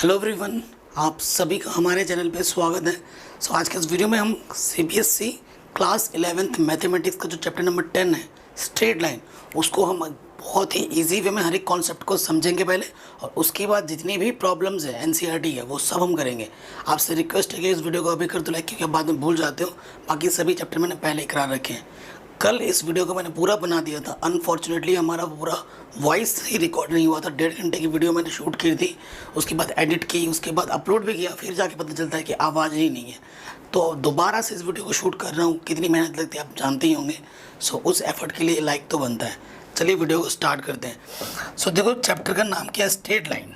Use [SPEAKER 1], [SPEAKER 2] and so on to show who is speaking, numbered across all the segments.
[SPEAKER 1] Hello everyone, आप सभी का हमारे चैनल पे स्वागत है। आज के इस वीडियो में हम सीबीएसई क्लास 11th मैथमेटिक्स का जो चैप्टर नंबर 10 है स्ट्रेट लाइन, उसको हम बहुत ही इजी वे में हर एक कॉन्सेप्ट को समझेंगे पहले, और उसके बाद जितनी भी प्रॉब्लम्स है एनसीईआरटी है वो सब हम करेंगे। आपसे रिक्वेस्ट है कि इस वीडियो को अभी कर दो लाइक, क्योंकि आप बाद में भूल जाते हो। बाकी सभी चैप्टर मैंने पहले ही करा रखे हैं। कल इस वीडियो को मैंने पूरा बना दिया था, अनफॉर्चुनेटली हमारा पूरा वॉइस ही रिकॉर्ड नहीं हुआ था। 1.5 घंटे की वीडियो मैंने शूट की थी, उसके बाद एडिट की, उसके बाद अपलोड भी किया, फिर जाके पता चलता है कि आवाज़ ही नहीं है। तो दोबारा से इस वीडियो को शूट कर रहा हूँ, कितनी मेहनत लगती है आप जानते ही होंगे। उस एफर्ट के लिए लाइक तो बनता है। चलिए वीडियो को स्टार्ट करते हैं। देखो, चैप्टर का नाम क्या है? स्ट्रेट लाइन,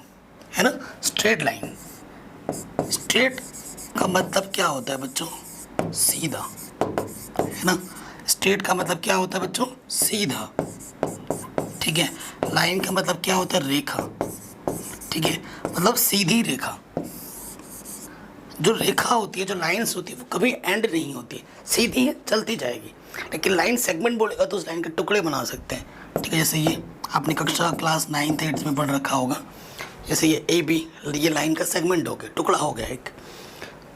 [SPEAKER 1] है ना। स्ट्रेट लाइन, स्ट्रेट का मतलब क्या होता है बच्चों? सीधा, है ना। स्ट्रेट का मतलब क्या होता है बच्चों? सीधा, ठीक है। लाइन का मतलब क्या होता है? रेखा, ठीक है, मतलब सीधी रेखा। जो रेखा होती है, जो लाइंस होती है, वो कभी एंड नहीं होती, सीधी है, चलती जाएगी। लेकिन लाइन सेगमेंट बोलेगा तो उस लाइन के टुकड़े बना सकते हैं, ठीक है। जैसे ये आपने कक्षा क्लास 9th 8th में पढ़ रखा होगा। जैसे ये ए बी, ये लाइन का सेगमेंट हो गया, टुकड़ा हो गया एक।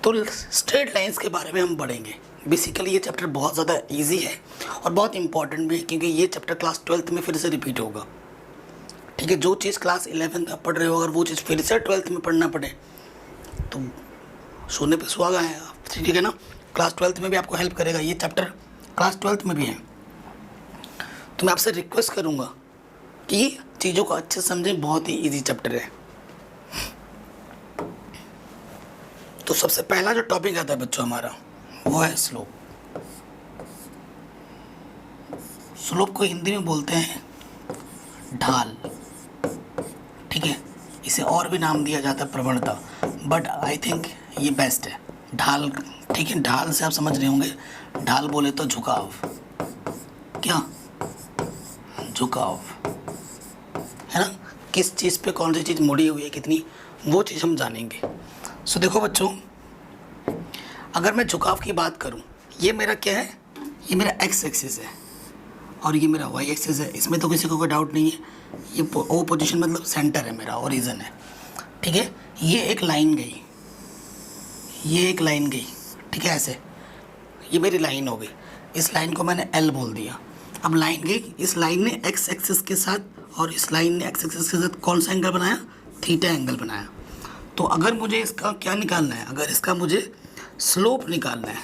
[SPEAKER 1] तो स्ट्रेट लाइंस के बारे में हम पढ़ेंगे। बेसिकली ये चैप्टर बहुत ज़्यादा इजी है और बहुत इंपॉर्टेंट भी है, क्योंकि ये चैप्टर क्लास 12th में फिर से रिपीट होगा, ठीक है। जो चीज़ क्लास 11th में पढ़ रहे हो, अगर वो चीज़ फिर से 12th में पढ़ना पड़े तो सोने पे सुहागा है, ठीक है ना। क्लास 12th में भी आपको हेल्प करेगा ये चैप्टर, क्लास 12th में भी है। तो मैं आपसे रिक्वेस्ट करूँगा कि चीज़ों को अच्छे से समझें, बहुत ही ईजी चैप्टर है। तो सबसे पहला जो टॉपिक आता है बच्चों हमारा, वो है स्लोप। स्लोप को हिंदी में बोलते हैं ढाल, ठीक है। इसे और भी नाम दिया जाता है प्रवणता, बट आई थिंक ये बेस्ट है, ढाल, ठीक है। ढाल से आप समझ रहे होंगे, ढाल बोले तो झुकाव, क्या? झुकाव, है ना। किस चीज़ पे कौन सी चीज़ मुड़ी हुई है, कितनी, वो चीज़ हम जानेंगे। देखो बच्चों, अगर मैं झुकाव की बात करूं, ये मेरा क्या है? ये मेरा एक्स एक्सिस है और ये मेरा वाई एक्सिस है। इसमें तो किसी को कोई डाउट नहीं है। ये ओ पोजीशन मतलब सेंटर है मेरा, ओरिजिन है, ठीक है। ये एक लाइन गई, ये एक लाइन गई, ठीक है, ऐसे ये मेरी लाइन हो गई। इस लाइन को मैंने एल बोल दिया। अब लाइन गई, इस लाइन ने एक्स एक्सिस के साथ और इस लाइन ने एक्स एक्सिस के साथ कौन सा एंगल बनाया? थीटा एंगल बनाया। तो अगर मुझे इसका क्या निकालना है? अगर इसका मुझे स्लोप निकालना है,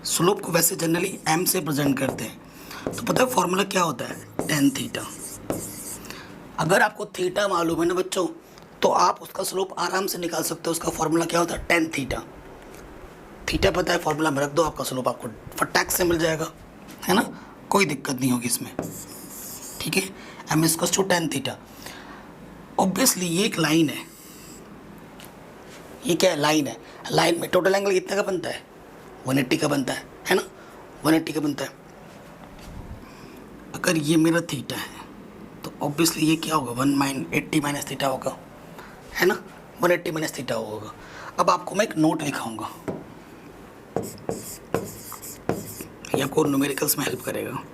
[SPEAKER 1] स्लोप को वैसे जनरली एम से प्रेजेंट करते हैं। तो पता है फॉर्मूला क्या होता है? Tan theta. अगर आपको थीटा मालूम है ना बच्चों, तो आप उसका स्लोप आराम से निकाल सकते हो। उसका फॉर्मूला क्या होता है? Tan theta. थीटा पता है, फॉर्मूला में रख दो, आपका स्लोप आपको फटाक से मिल जाएगा, है ना। कोई दिक्कत नहीं होगी इसमें, ठीक है। M equals to tan theta. Obviously ये एक लाइन है, ये क्या है? लाइन है। लाइन में टोटल एंगल कितने का बनता है? 180 का बनता है ना। 180 का बनता है। अगर ये मेरा थीटा है तो ऑब्वियसली ये क्या होगा? 180 माइनस थीटा होगा, है ना। 180 माइनस थीटा होगा। अब आपको मैं एक नोट लिखाऊंगा, ये आपको न्यूमेरिकल्स में हेल्प करेगा।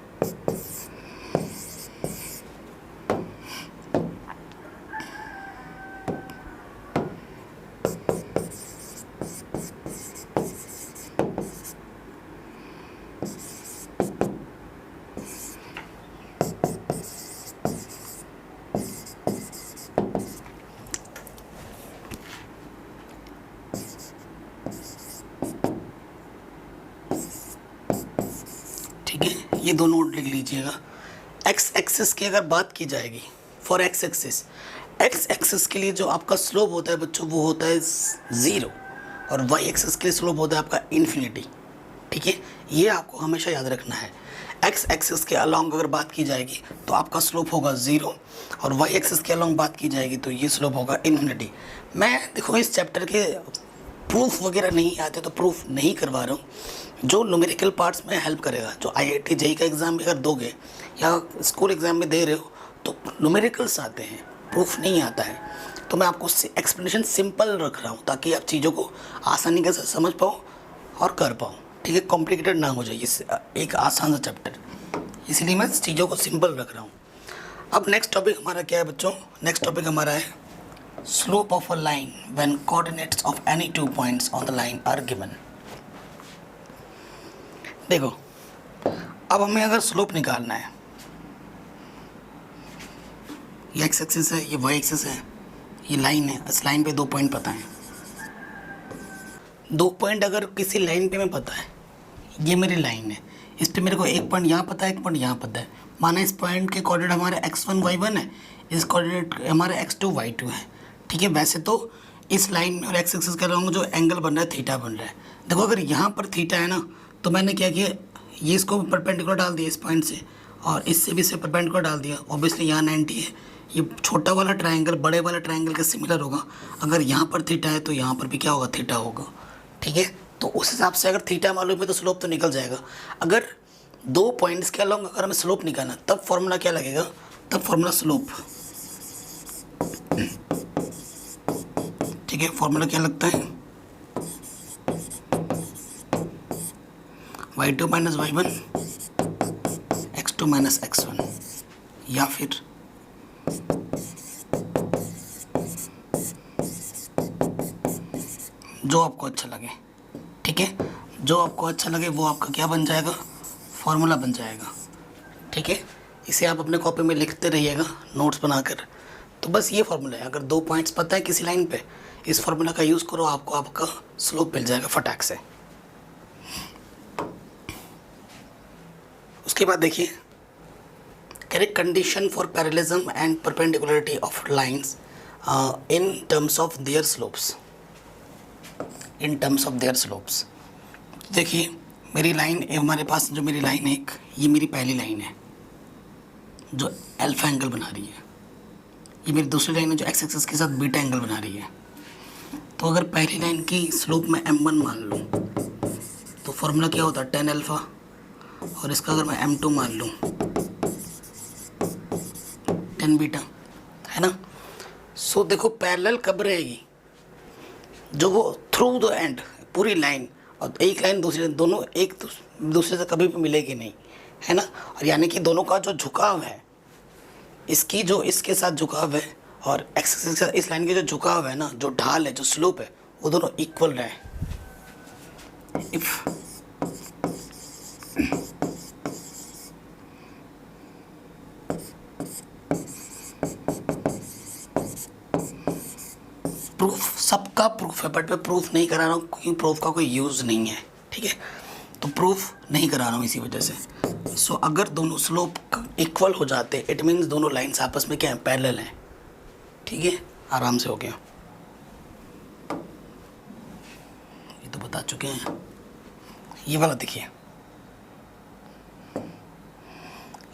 [SPEAKER 1] ये दो नोट लिख लीजिएगा। एक्स एक्सिस की अगर बात की जाएगी, फॉर एक्स एक्सिस के लिए जो आपका स्लोप होता है बच्चों, वो होता है 0, और वाई एक्सिस के लिए स्लोप होता है आपका इन्फिनिटी, ठीक है। ये आपको हमेशा याद रखना है। एक्स एक्सिस के अलॉन्ग अगर बात की जाएगी तो आपका स्लोप होगा 0, और वाई एक्सिस के अलॉन्ग बात की जाएगी तो ये स्लोप होगा इन्फिनिटी। मैं देखो इस चैप्टर के प्रूफ वगैरह नहीं आते तो प्रूफ नहीं करवा रहा हूँ। जो न्यूमेरिकल पार्ट्स में हेल्प करेगा, जो आईआईटी जेईई का एग्ज़ाम अगर दोगे या स्कूल एग्ज़ाम में दे रहे हो तो न्यूमेरिकल्स आते हैं, प्रूफ नहीं आता है। तो मैं आपको एक्सप्लेनेशन सिंपल रख रहा हूँ ताकि आप चीज़ों को आसानी के साथ समझ पाओ और कर पाओ, ठीक है। कॉम्प्लिकेटेड ना हो जाए, इससे एक आसान सा चैप्टर, इसलिए मैं चीज़ों को सिंपल रख रहा हूँ। अब नेक्स्ट टॉपिक हमारा क्या है बच्चों? नेक्स्ट टॉपिक हमारा है slope of a line when coordinates of any 2 points on the line are given। देखो अब हमें अगर स्लोप निकालना है, ये एक्स एक्सिस है, ये वाई एक्सिस है, ये लाइन है, इस लाइन पे 2 पॉइंट पता है। 2 पॉइंट अगर किसी लाइन पे मैं पता है, ये मेरी लाइन है, इस पे मेरे को 1 पॉइंट यहाँ पता है, 1 पॉइंट यहाँ पता है। माना इस पॉइंट के कोऑर्डिनेट हमारे x1 y1 है, इस कोऑर्डिनेट हमारे x2 y2 है। ठीक है, वैसे तो इस लाइन में और एक्स एक्सिस का जो एंगल बन रहा है थीटा बन रहा है। देखो अगर यहाँ पर थीटा है ना, तो मैंने क्या किया, ये इसको परपेंडिकुलर डाल दिया इस पॉइंट से, और इससे भी इसे परपेंडिकुलर डाल दिया। ऑब्वियसली यहाँ 90 है, ये छोटा वाला ट्रायंगल बड़े वाले ट्रायंगल के सिमिलर होगा। अगर यहाँ पर थीटा है तो यहाँ पर भी क्या होगा, थीटा होगा। ठीक है, तो उस हिसाब से अगर थीटा मालूम है तो स्लोप तो निकल जाएगा। अगर 2 पॉइंट्स के अलोंग अगर हमें स्लोप निकालना, तब फॉर्मूला क्या लगेगा, तब फॉर्मूला स्लोप। ठीक है, फॉर्मूला क्या लगता है, y2 minus y1 x2 minus x1, या फिर जो आपको अच्छा लगे। ठीक है, जो आपको अच्छा लगे वो आपका क्या बन जाएगा, फॉर्मूला बन जाएगा। ठीक है, इसे आप अपने कॉपी में लिखते रहिएगा नोट्स बनाकर। तो बस ये फॉर्मूला है, अगर 2 पॉइंट्स पता है किसी लाइन पे, इस फॉर्मूला का यूज़ करो, आपको आपका स्लोप मिल जाएगा फटाक से। उसके बाद देखिए, correct condition for parallelism and perpendicularity of lines in terms of their slopes. In terms of their slopes, देखिए मेरी लाइन, हमारे पास जो मेरी लाइन है एक, ये मेरी पहली लाइन है जो अल्फा एंगल बना रही है। ये मेरी दूसरी लाइन है जो एक्स एक्सिस के साथ बीटा एंगल बना रही है। तो अगर पहली लाइन की स्लोप में m1 मान लूँ तो फॉर्मूला क्या होता है, tan अल्फ़ा, और इसका अगर मैं m2 मान लूँ tan बीटा, है ना। सो देखो पैरेलल कब रहेगी, जो वो थ्रू द एंड पूरी लाइन, और एक लाइन दूसरी लाइन, दोनों एक दूसरे से कभी भी मिलेगी नहीं, है ना। और यानी कि दोनों का जो झुकाव है, इसकी जो इसके साथ झुकाव है और एक्स एक्सिस के साथ इस लाइन के जो झुकाव है ना, जो ढाल है, जो स्लोप है, वो दोनों इक्वल रहे। इफ प्रूफ, सबका प्रूफ है, बट मैं प्रूफ नहीं करा रहा हूँ क्योंकि प्रूफ का कोई यूज़ नहीं है। ठीक है, तो प्रूफ नहीं करा रहा हूँ इसी वजह से। सो अगर दोनों स्लोप इक्वल हो जाते, इट मीन्स दोनों लाइंस आपस में क्या है, पैरेलल हैं। ठीक है, आराम से हो गया, ये तो बता चुके हैं। ये वाला देखिए,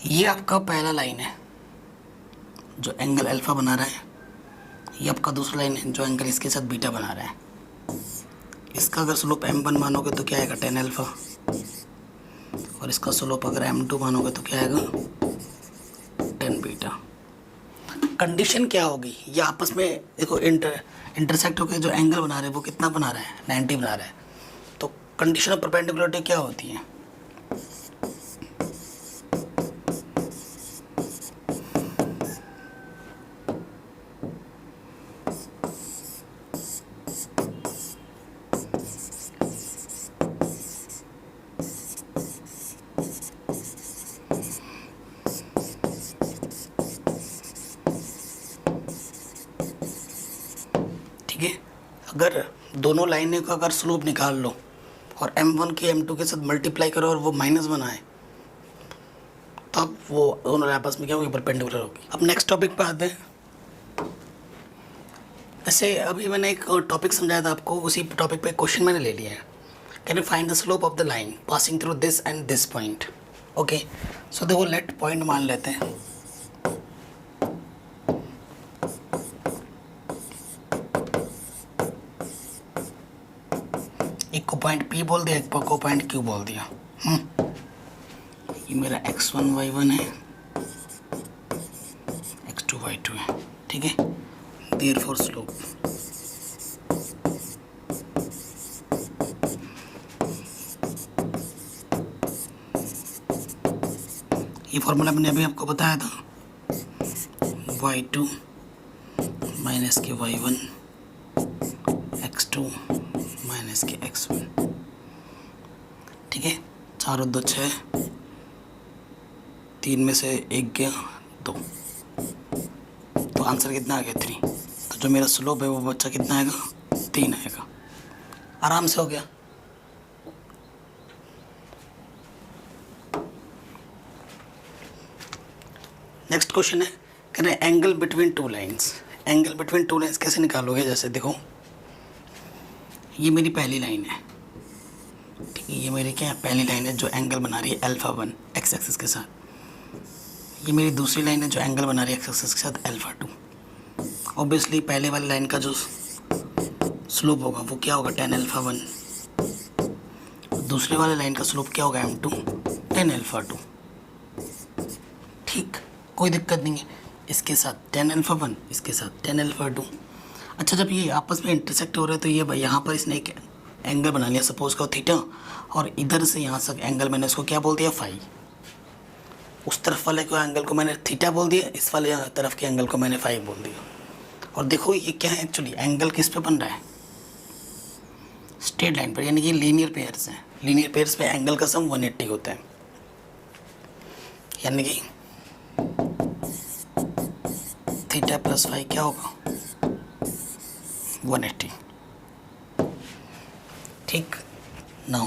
[SPEAKER 1] ये आपका पहला लाइन है जो एंगल अल्फा बना रहा है, ये आपका दूसरा लाइन है जो एंगल इसके साथ बीटा बना रहा है। इसका अगर स्लोप m1 मानोगे तो क्या आएगा, tan अल्फ़ा, और इसका स्लोप अगर m2 मानोगे तो क्या आएगा, tan बीटा। कंडीशन क्या होगी, ये आपस में देखो इंटरसेक्ट होकर जो एंगल बना रहे हैं वो कितना बना रहा है, 90 बना रहा है। तो कंडीशन ऑफ परपेंडिकुलरिटी क्या होती है, अगर दोनों लाइनें का अगर स्लोप निकाल लो और m1 के m2 के साथ मल्टीप्लाई करो और वो माइनस बनाए, तब वो दोनों आपस में क्या होगी, परपेंडिकुलर होगी। अब नेक्स्ट टॉपिक पे आते हैं। ऐसे अभी मैंने एक टॉपिक समझाया था आपको, उसी टॉपिक पे क्वेश्चन मैंने ले लिया है। Can you find the slope of the line passing through this and this point. Okay, so देखो लेट पॉइंट मान लेते हैं, एक को पॉइंट P बोल दिया, एक को पॉइंट Q बोल दिया। ये मेरा x1 y1 है, x2 y2 है। ठीक है, देयरफॉर स्लोप ये फॉर्मूला मैंने अभी आपको बताया था, y2 - माइनस के y1 x2 माइनस के x1। ठीक है, 4 और 2 6, 3 में से 1 गया 2, तो आंसर कितना आ गया 3। तो जो मेरा स्लोप है वो बच्चा कितना आएगा 3 आएगा। आराम से हो गया। नेक्स्ट क्वेश्चन है, कह रहे angle between two lines. Angle between two lines कैसे निकालोगे? जैसे देखो, ये मेरी पहली लाइन है, ठीक है, ये मेरी क्या है पहली लाइन है जो एंगल बना रही है अल्फा 1 एक्स एक्सिस के साथ। ये मेरी दूसरी लाइन है जो एंगल बना रही है एक्स एक्सिस के साथ अल्फा 2। ऑब्वियसली पहले वाली लाइन का जो स्लोप होगा वो क्या होगा tan अल्फा 1, दूसरी वाली लाइन का स्लोप क्या होगा m2 tan अल्फा 2। ठीक, कोई दिक्कत नहीं है। इसके साथ tan अल्फा 1, इसके साथ tan अल्फा 2। अच्छा, जब ये आपस में इंटरसेक्ट हो रहे हैं तो ये भाई यहाँ पर इसने एक एंगल बना लिया, सपोज करो थीटा, और इधर से यहाँ तक एंगल मैंने इसको क्या बोल दिया फाई। उस तरफ वाले को एंगल को मैंने थीटा बोल दिया, इस वाले तरफ के एंगल को मैंने फाई बोल दिया। और देखो ये क्या है एक्चुअली, एंगल किस पे बन रहा है? स्ट्रेट लाइन पर, यानी कि लीनियर पेयर्स हैं। लीनियर पेयर्स पे एंगल का सम 180 होता है, यानी कि थीटा प्लस फाई क्या होगा 180। ठीक, नाउ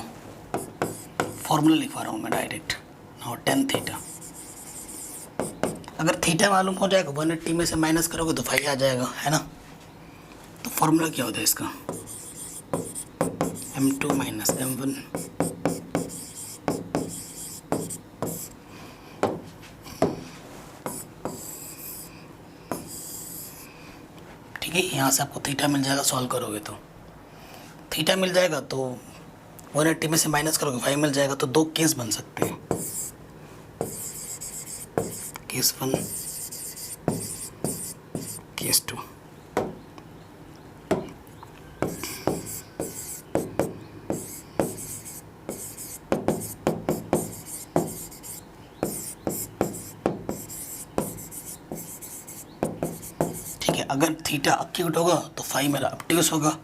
[SPEAKER 1] फॉर्मूला लिखवा रहा हूँ मैं डायरेक्ट। नाउ tan थीटा, अगर थीटा मालूम हो जाएगा 180 में से माइनस करोगे तो फाई आ जाएगा, है ना। तो फॉर्मूला क्या होता है इसका, m2 माइनस m1 ठीक है। यहाँ से आपको थीटा मिल जाएगा, सॉल्व करोगे तो थीटा मिल जाएगा, तो 180 में से माइनस करोगे 5 मिल जाएगा। तो दो केस बन सकते हैं, केस 1 केस 2। ठीक है, अगर थीटा अक्यूट होगा तो फाई मेरा ऑब्ट्यूस होगा।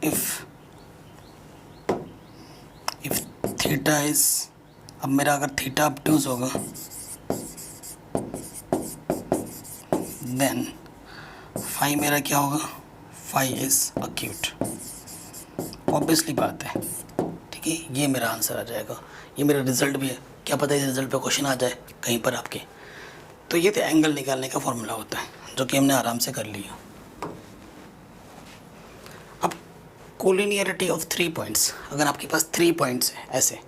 [SPEAKER 1] इफ थीटा इज, अब मेरा अगर थीटा ऑब्ट्यूस होगा देन फाई मेरा क्या होगा, फाई इज अक्यूट। ऑब्वियसली बात है, ठीक है। ये मेरा आंसर आ जाएगा, ये मेरा रिजल्ट भी है। क्या पता इस रिजल्ट पे क्वेश्चन आ जाए कहीं पर आपके। तो ये तो एंगल निकालने का फॉर्मूला होता है, जो कि हमने आराम से कर लिया। अब कोलिनियरिटी ऑफ 3 पॉइंट्स, अगर आपके पास 3 पॉइंट्स हैं ऐसे,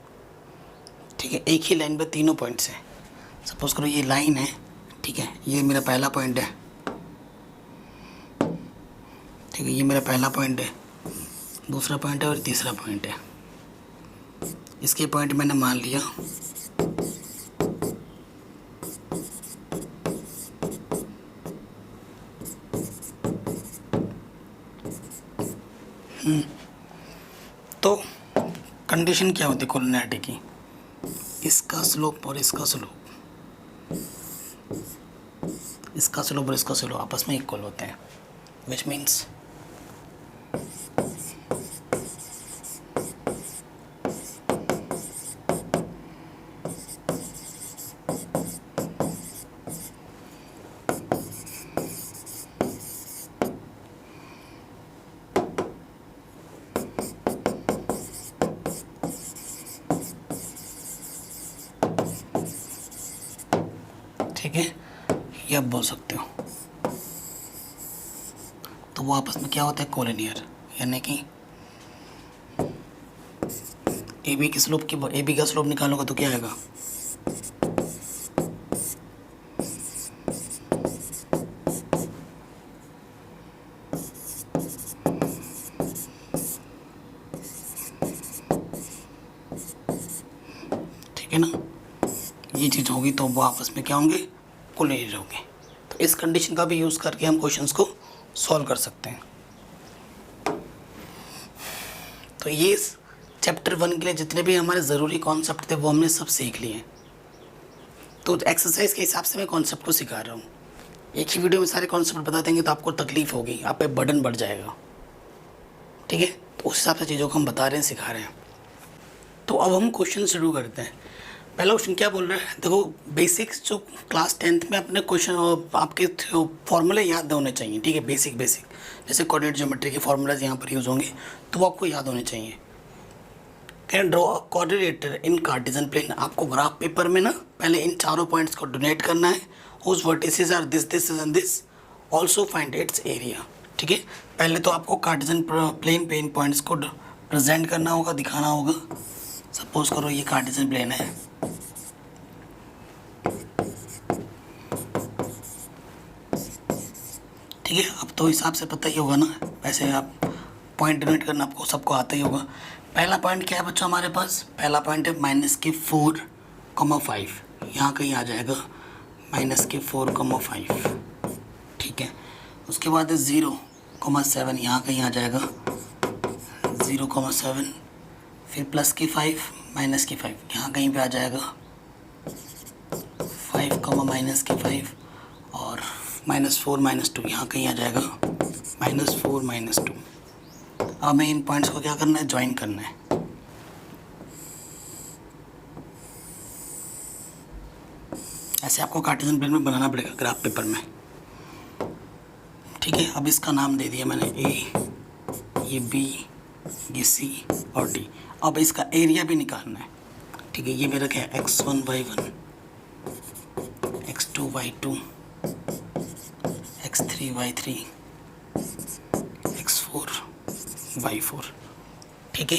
[SPEAKER 1] ठीक है, एक ही लाइन पे तीनों पॉइंट्स हैं। सपोज करो ये लाइन है, ठीक है, ये मेरा पहला पॉइंट है, ठीक है, ये मेरा पहला पॉइंट है, दूसरा पॉइंट है और तीसरा पॉइंट है। इसके पॉइंट मैंने मान लिया तो कंडीशन क्या होती है कोलिनियरिटी की, इसका स्लोप और इसका स्लोप, इसका स्लोप और इसका स्लोप आपस में इक्वल होते हैं, विच मीन्स ठीक है, ये आप बोल सकते हो। तो वो आपस में क्या होता है कोलिनियर, यानी कि ए बी की स्लोप की, ए बी का स्लोप निकालोगे तो क्या आएगा, ठीक है ना। ये चीज़ होगी तो वो आपस में क्या होंगे, कोलिनियर होंगे। तो इस कंडीशन का भी यूज़ करके हम क्वेश्चंस को सॉल्व कर सकते हैं। तो ये चैप्टर 1 के लिए जितने भी हमारे ज़रूरी कॉन्सेप्ट थे वो हमने सब सीख लिए हैं। तो एक्सरसाइज के हिसाब से मैं कॉन्सेप्ट को सिखा रहा हूँ। एक ही वीडियो में सारे कॉन्सेप्ट बता देंगे तो आपको तकलीफ होगी, आप पे बर्डन बढ़ जाएगा, ठीक है। तो उस हिसाब से चीज़ों को हम बता रहे हैं, सिखा रहे हैं। तो अब हम क्वेश्चन शुरू करते हैं। पहला क्वेश्चन क्या बोल रहा है, देखो बेसिक्स जो क्लास 10th में अपने क्वेश्चन आपके फॉर्मूले याद होने चाहिए, ठीक है। बेसिक जैसे कोऑर्डिनेट ज्योमेट्री के फॉर्मूलाज यहाँ पर यूज़ होंगे तो वो आपको याद होने चाहिए। Can draw coordinator in Cartesian plane. आपको ग्राफ पेपर में ना पहले इन चारों पॉइंट्स को डोनेट करना है, whose vertices are this and this, also find its area, ठीक है। पहले तो आपको कार्टेशियन प्लेन पे इन पॉइंट्स को प्रेजेंट करना होगा, दिखाना होगा। सपोज करो ये कार्टेशियन प्लेन है, ठीक है। अब तो हिसाब से पता ही होगा ना, वैसे आप पॉइंट डोनेट करना आपको सबको आता ही होगा। पहला पॉइंट क्या है बच्चों हमारे पास, पहला पॉइंट है -4,5, यहाँ कहीं आ जाएगा -4,5, ठीक है। उसके बाद है 0,7, यहाँ कहीं आ जाएगा 0,7, फिर +5 -5, यहाँ कहीं पे आ जाएगा 5, -5, और -4 -2, यहाँ कहीं आ जाएगा -4 -2। अब हमें इन पॉइंट्स को क्या करना है, ज्वाइन करना है। ऐसे आपको कार्टेशियन प्लेन में बनाना पड़ेगा ग्राफ पेपर में, ठीक है। अब इसका नाम दे दिया मैंने ए, ये बी, ये सी और डी। अब इसका एरिया भी निकालना है, ठीक है। ये मेरा क्या है, x1 y1, x2 y2, x3 y3, x4 y4, ठीक है।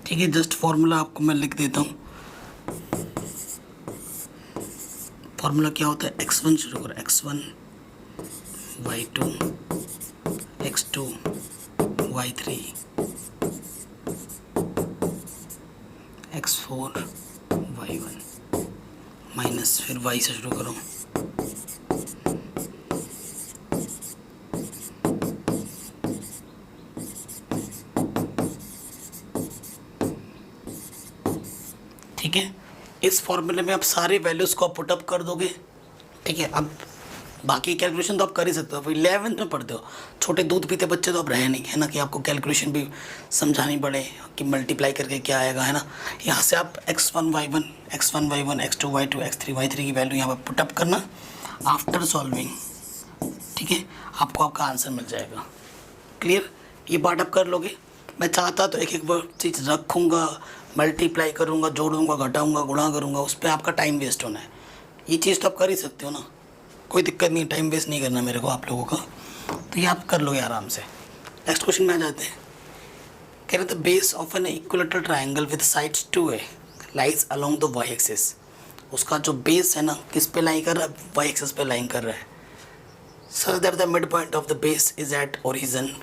[SPEAKER 1] ठीक है, जस्ट फॉर्मूला आपको मैं लिख देता हूँ। फॉर्मूला क्या होता है, x1 शुरू करो, x1 y2, x2 y3, x4 y1, minus फिर y से शुरू करो, ठीक है। इस फॉर्मूले में आप सारी वैल्यूज़ को पुटअप कर दोगे, ठीक है। अब बाकी कैलकुलेशन तो आप कर ही सकते हो, 11th में पढ़ते हो, छोटे दूध पीते बच्चे तो आप रहे नहीं, है ना, कि आपको कैलकुलेशन भी समझानी पड़े कि मल्टीप्लाई करके क्या आएगा, है ना। यहाँ से आप x1 y1, x2 y2, x3 y3 की वैल्यू यहाँ पर पुटअप करना आफ्टर सॉल्विंग, ठीक है। आपको आपका आंसर मिल जाएगा। क्लियर, ये पार्ट आप कर लोगे। मैं चाहता तो एक एक चीज़ रखूँगा, मल्टीप्लाई करूँगा, जोड़ूंगा, घटाऊँगा, गुणा करूँगा, उस पर आपका टाइम वेस्ट होना है। ये चीज़ तो आप कर ही सकते हो ना, कोई दिक्कत नहीं, टाइम वेस्ट नहीं करना मेरे को आप लोगों का, तो ये आप कर लोगे आराम से। नेक्स्ट क्वेश्चन में आ जाते हैं। कह रहे थे base of an equilateral triangle with sides 2a lies along the y axis. उसका जो बेस है ना किस पे लाइन कर रहा है, वाई एक्सिस पे लाइन कर रहा है। Such that the mid point of the base is at origin,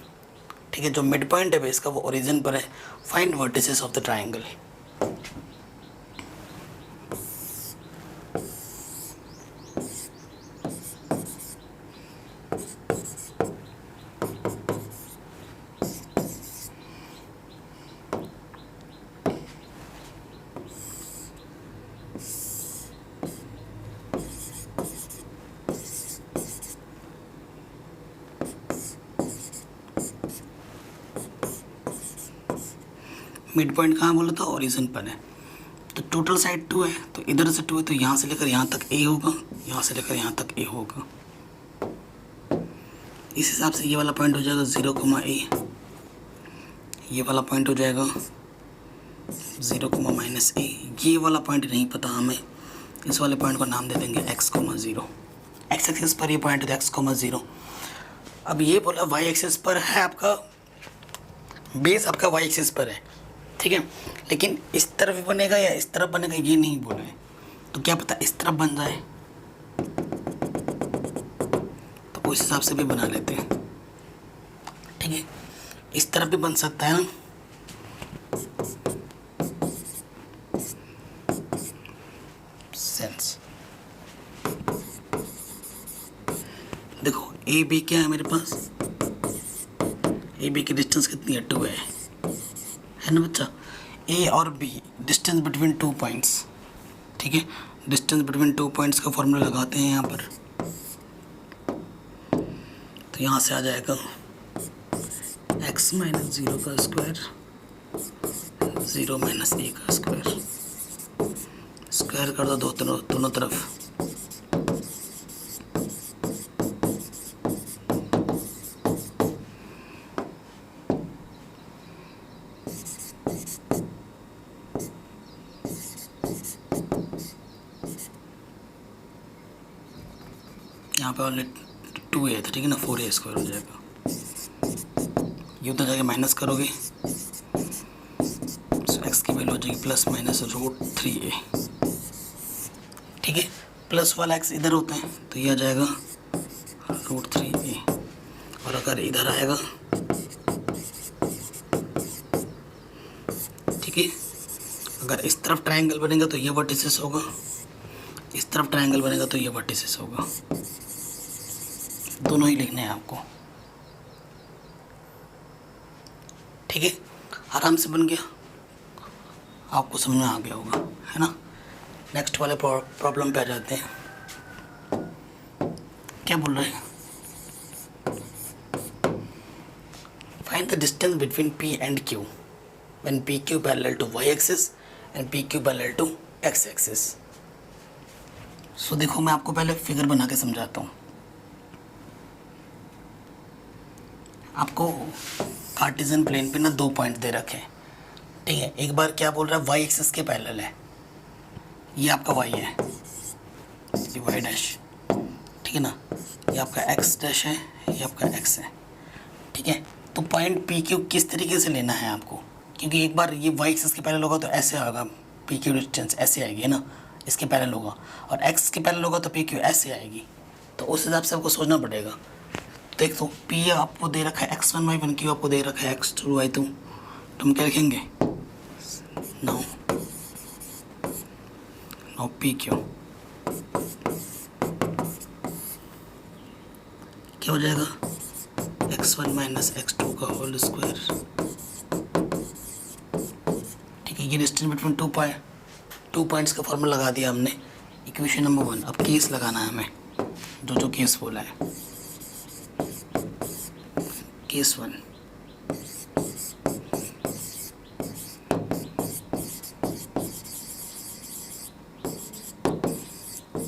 [SPEAKER 1] ठीक है। जो मिड पॉइंट है बेस का वो ओरिजिन पर है। Find vertices of the triangle. Mid point कहाँ बोला था, ओरिजिन पर है। तो टोटल साइड 2 है, तो इधर से 2 है, तो यहाँ से लेकर यहाँ तक a होगा, यहाँ से लेकर यहाँ तक a होगा। इस हिसाब से ये वाला पॉइंट हो जाएगा 0,a, ये वाला पॉइंट हो जाएगा 0,-a। ये वाला पॉइंट नहीं पता हमें, इस वाले पॉइंट को नाम दे देंगे x,0। एक्स एक्सिस पर ये पॉइंट है x,0। अब ये बोला y एक्सिस पर है, आपका बेस आपका y एक्सिस पर है, ठीक है। लेकिन इस तरफ बनेगा या इस तरफ बनेगा ये नहीं बोला है, तो क्या पता इस तरफ बन जाए, तो उस हिसाब से भी बना लेते हैं, ठीक है। इस तरफ भी बन सकता है ना, सेंस। ए बी क्या है मेरे पास, ए बी की डिस्टेंस कितनी है, 2 है ना बच्चा। ए और बी डिस्टेंस बिटवीन 2 पॉइंट्स, ठीक है। डिस्टेंस बिटवीन 2 पॉइंट्स का फॉर्मूला लगाते हैं यहाँ पर, तो यहाँ से आ जाएगा x माइनस 0 का स्क्वायर 0 माइनस ए का स्क्वायर, स्क्वायर कर दो दोनों तरफ, यहाँ पे ऑलरेडी 2a था, ठीक है ना, 4a स्क्वायर हो जाएगा। ये उधर जाके माइनस करोगे, x की वैल्यू हो जाएगी प्लस माइनस √3a, ठीक है। प्लस वाला x इधर होता है तो ये आ जाएगा √3a, और अगर इधर आएगा, ठीक है, अगर इस तरफ ट्रायंगल बनेगा तो ये वर्टिसेस होगा, इस तरफ ट्रायंगल बनेगा तो ये वर्टिसेस होगा, दोनों ही लिखने हैं आपको, ठीक है। आराम से बन गया, आपको समझ में आ गया होगा, है ना। नेक्स्ट वाले प्रॉब्लम पे आ जाते हैं। क्या बोल रहे हैं, find the distance between P and Q when PQ parallel to y axis and PQ parallel to x axis. So देखो मैं आपको पहले फिगर बना के समझाता हूँ। आपको कार्टेशियन प्लेन पे ना 2 पॉइंट दे रखे हैं, ठीक है। एक बार क्या बोल रहा है, y एक्सिस के पैरेलल है, ये आपका y है, ये y डैश, ठीक है ना, ये आपका x डैश है, ये आपका x है, ठीक है। तो पॉइंट PQ किस तरीके से लेना है आपको, क्योंकि एक बार ये y एक्सिस के पैरेलल होगा तो ऐसे होगा, PQ डिस्टेंस ऐसे आएगी, है ना, इसके पैरेलल होगा, और x के पैरेलल होगा तो PQ ऐसे आएगी, तो उस हिसाब से आपको सोचना पड़ेगा। देख तो P आपको दे रखा है x1 y1, Q आपको दे रखा है x2 y2, तो हम क्या लिखेंगे, नाउ PQ क्या हो जाएगा, x1 माइनस x2 का होल स्क्वायर, ठीक है। ये डिस्टेंस बिटवीन 2 पॉइंट्स का फॉर्मूला लगा दिया हमने, इक्वेशन नंबर 1। अब केस लगाना है हमें, जो केस बोला है, case 1,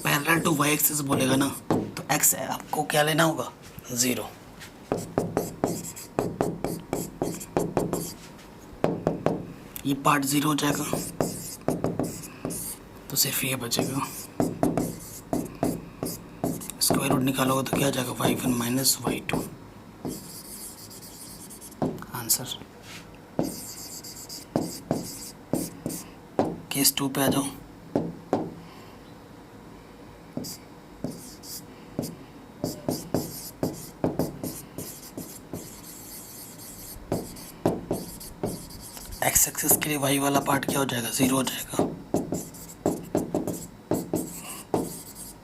[SPEAKER 1] parallel to y axis बोलेगा ना, तो x आपको क्या लेना होगा, 0, ये पार्ट 0 हो जाएगा, तो सिर्फ ये बचेगा, स्क्वायर रूट निकालोगे तो क्या आ जाएगा, y1 minus y2, answer. Case 2 पे आ जाओ, एक्स एक्सिस के लिए y वाला पार्ट क्या हो जाएगा, 0 हो जाएगा,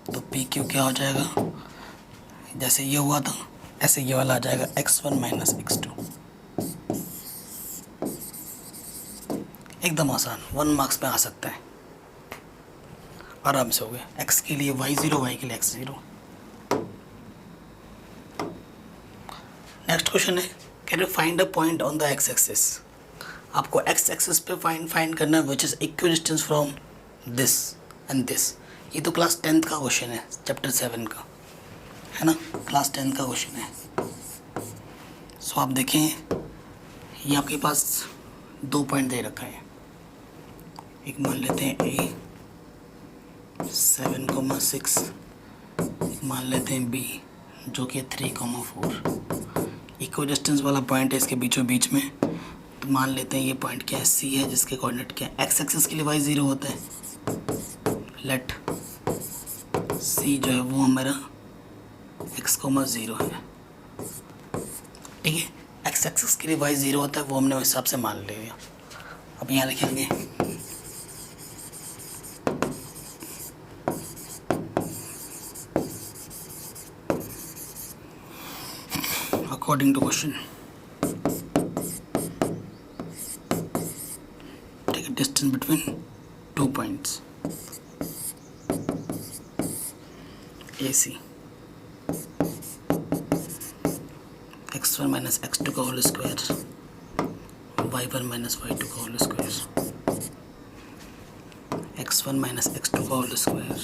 [SPEAKER 1] तो PQ क्या हो जाएगा, जैसे ये हुआ था ऐसे ये वाला आ जाएगा x1 माइनस x2, एकदम आसान, 1 मार्क्स में आ सकता है, आराम से हो गया। x के लिए y0, y के लिए x0। नेक्स्ट क्वेश्चन है, can you find a point on the x axis. आपको x एक्सिस पे फाइंड करना है which is equidistance from this and this. ये तो क्लास 10th का क्वेश्चन है, चैप्टर 7 का, है ना, क्लास 10 का क्वेश्चन है। सो आप देखें, ये आपके पास 2 पॉइंट दे रखा है, एक मान लेते हैं A 7,6, एक मान लेते हैं B जो कि 3,4। इक्विडिस्टेंस वाला पॉइंट है इसके बीचों बीच में, तो मान लेते हैं ये पॉइंट क्या है, C है, जिसके कोऑर्डिनेट क्या है, x एक्सिस के लिए y0 होता है, लेट C जो है वो हमारा x,0 है, ठीक है। x एक्सिस के लिए y0 होता है, वो हमने उस हिसाब से मान लिया। अब यहाँ लिखेंगे according to question. Take a distance between 2 points. AC x1 minus x2 का whole square, y1 minus y2 का whole square, x1 minus x2 का whole square,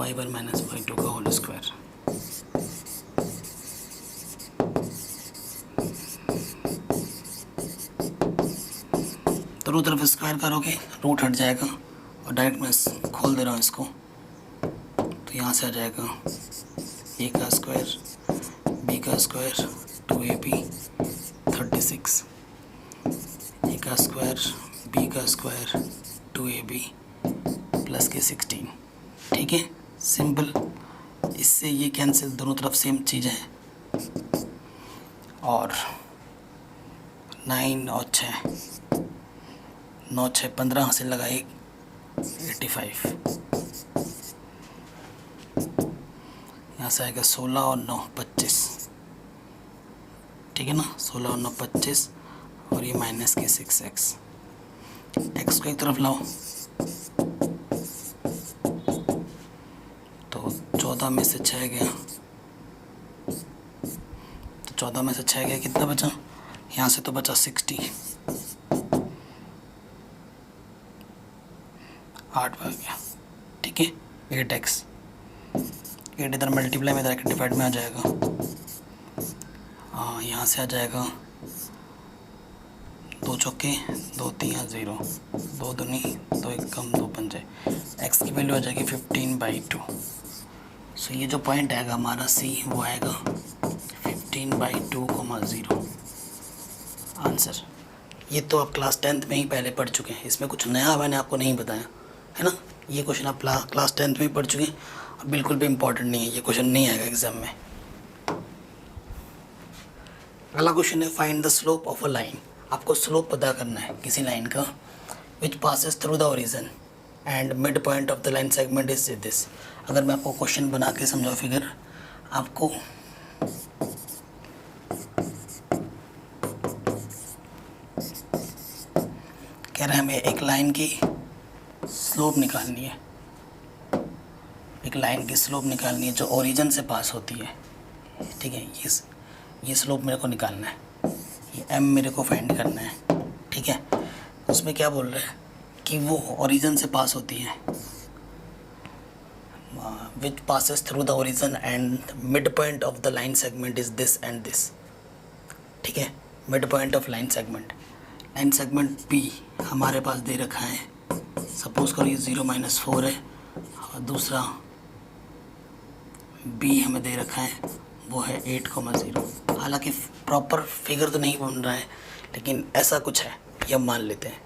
[SPEAKER 1] y1 minus y2 का होल स्क्वायर। दोनों तरफ स्क्वायर करोगे रूट हट जाएगा, और डायरेक्ट मैं खोल दे रहा हूँ इसको, तो यहाँ से आ जाएगा a का स्क्वायर b का स्क्वायर 2ab 36, a का स्क्वायर b का स्क्वायर 2ab प्लस के 16। ठीक है, सिंपल। इससे ये कैंसिल, दोनों तरफ सेम चीज़ है। और 9 और 6, 9 6 15 हासिल लगाए 85। यहाँ से आएगा 16 और 9 25। ठीक है ना, 16 और 9 25, और ये माइनस के 6x। x को एक तरफ लाओ तो 14 में से 6 गया, तो 14 में से 6 गया, कितना बचा? यहाँ से तो बचा 60, 8 आ गया। ठीक है, 8x, 8 इधर मल्टीप्लाई में, इधर डिवाइड में आ जाएगा। हाँ, यहाँ से आ जाएगा 2 चौके 2 3 0, 2 दूनी 2 1 कम 2 पंजे, x की वैल्यू आ जाएगी 15/2। सो ये जो पॉइंट आएगा हमारा C, वो आएगा 15/2,0। आंसर। ये तो आप क्लास 10th में ही पहले पढ़ चुके हैं, इसमें कुछ नया मैंने आपको नहीं बताया है ना। ये क्वेश्चन आप क्लास 10th में ही पढ़ चुके हैं, और बिल्कुल भी इम्पोर्टेंट नहीं है, ये क्वेश्चन नहीं आएगा एग्जाम में। अगला क्वेश्चन है find the slope of a line. आपको स्लोप पता करना है किसी लाइन का, विच passes through the origin and mid point of the line segment is this. अगर मैं आपको क्वेश्चन बना के समझाऊँ फिगर, आपको कह रहे हैं हमें एक लाइन की स्लोप निकालनी है, एक लाइन की स्लोप निकालनी है जो ओरिजिन से पास होती है। ठीक है, ये स्लोप मेरे को निकालना है, ये m मेरे को फाइंड करना है। ठीक है, उसमें क्या बोल रहे हैं कि वो ओरिजिन से पास होती है, विच passes through the origin and mid point of the line segment is this and this. ठीक है, mid point of line segment P हमारे पास दे रखा है, सपोज करो ये 0-4 है, और दूसरा B हमें दे रखा है, वो है 8,0। हालांकि प्रॉपर फिगर तो नहीं बन रहा है, लेकिन ऐसा कुछ है, ये हम मान लेते हैं।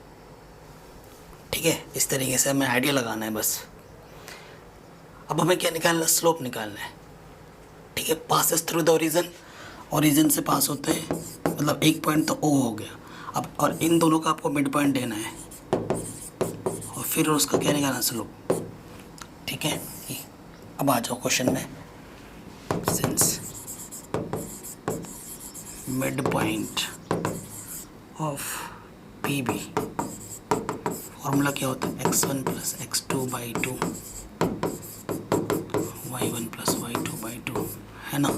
[SPEAKER 1] ठीक है, इस तरीके से हमें आइडिया लगाना है बस। अब हमें क्या निकालना है? स्लोप निकालना है। ठीक है, पासेस थ्रू द ओरिजिन से पास होते हैं, मतलब एक पॉइंट तो O हो गया। अब और इन दोनों का आपको मिड पॉइंट देना है, और फिर उसका क्या निकालना? स्लोप। ठीक है, अब आ जाओ क्वेश्चन में। Since mid point of PB, formula क्या होता है? x1 + x2/2 y1 + y2/2, है ना।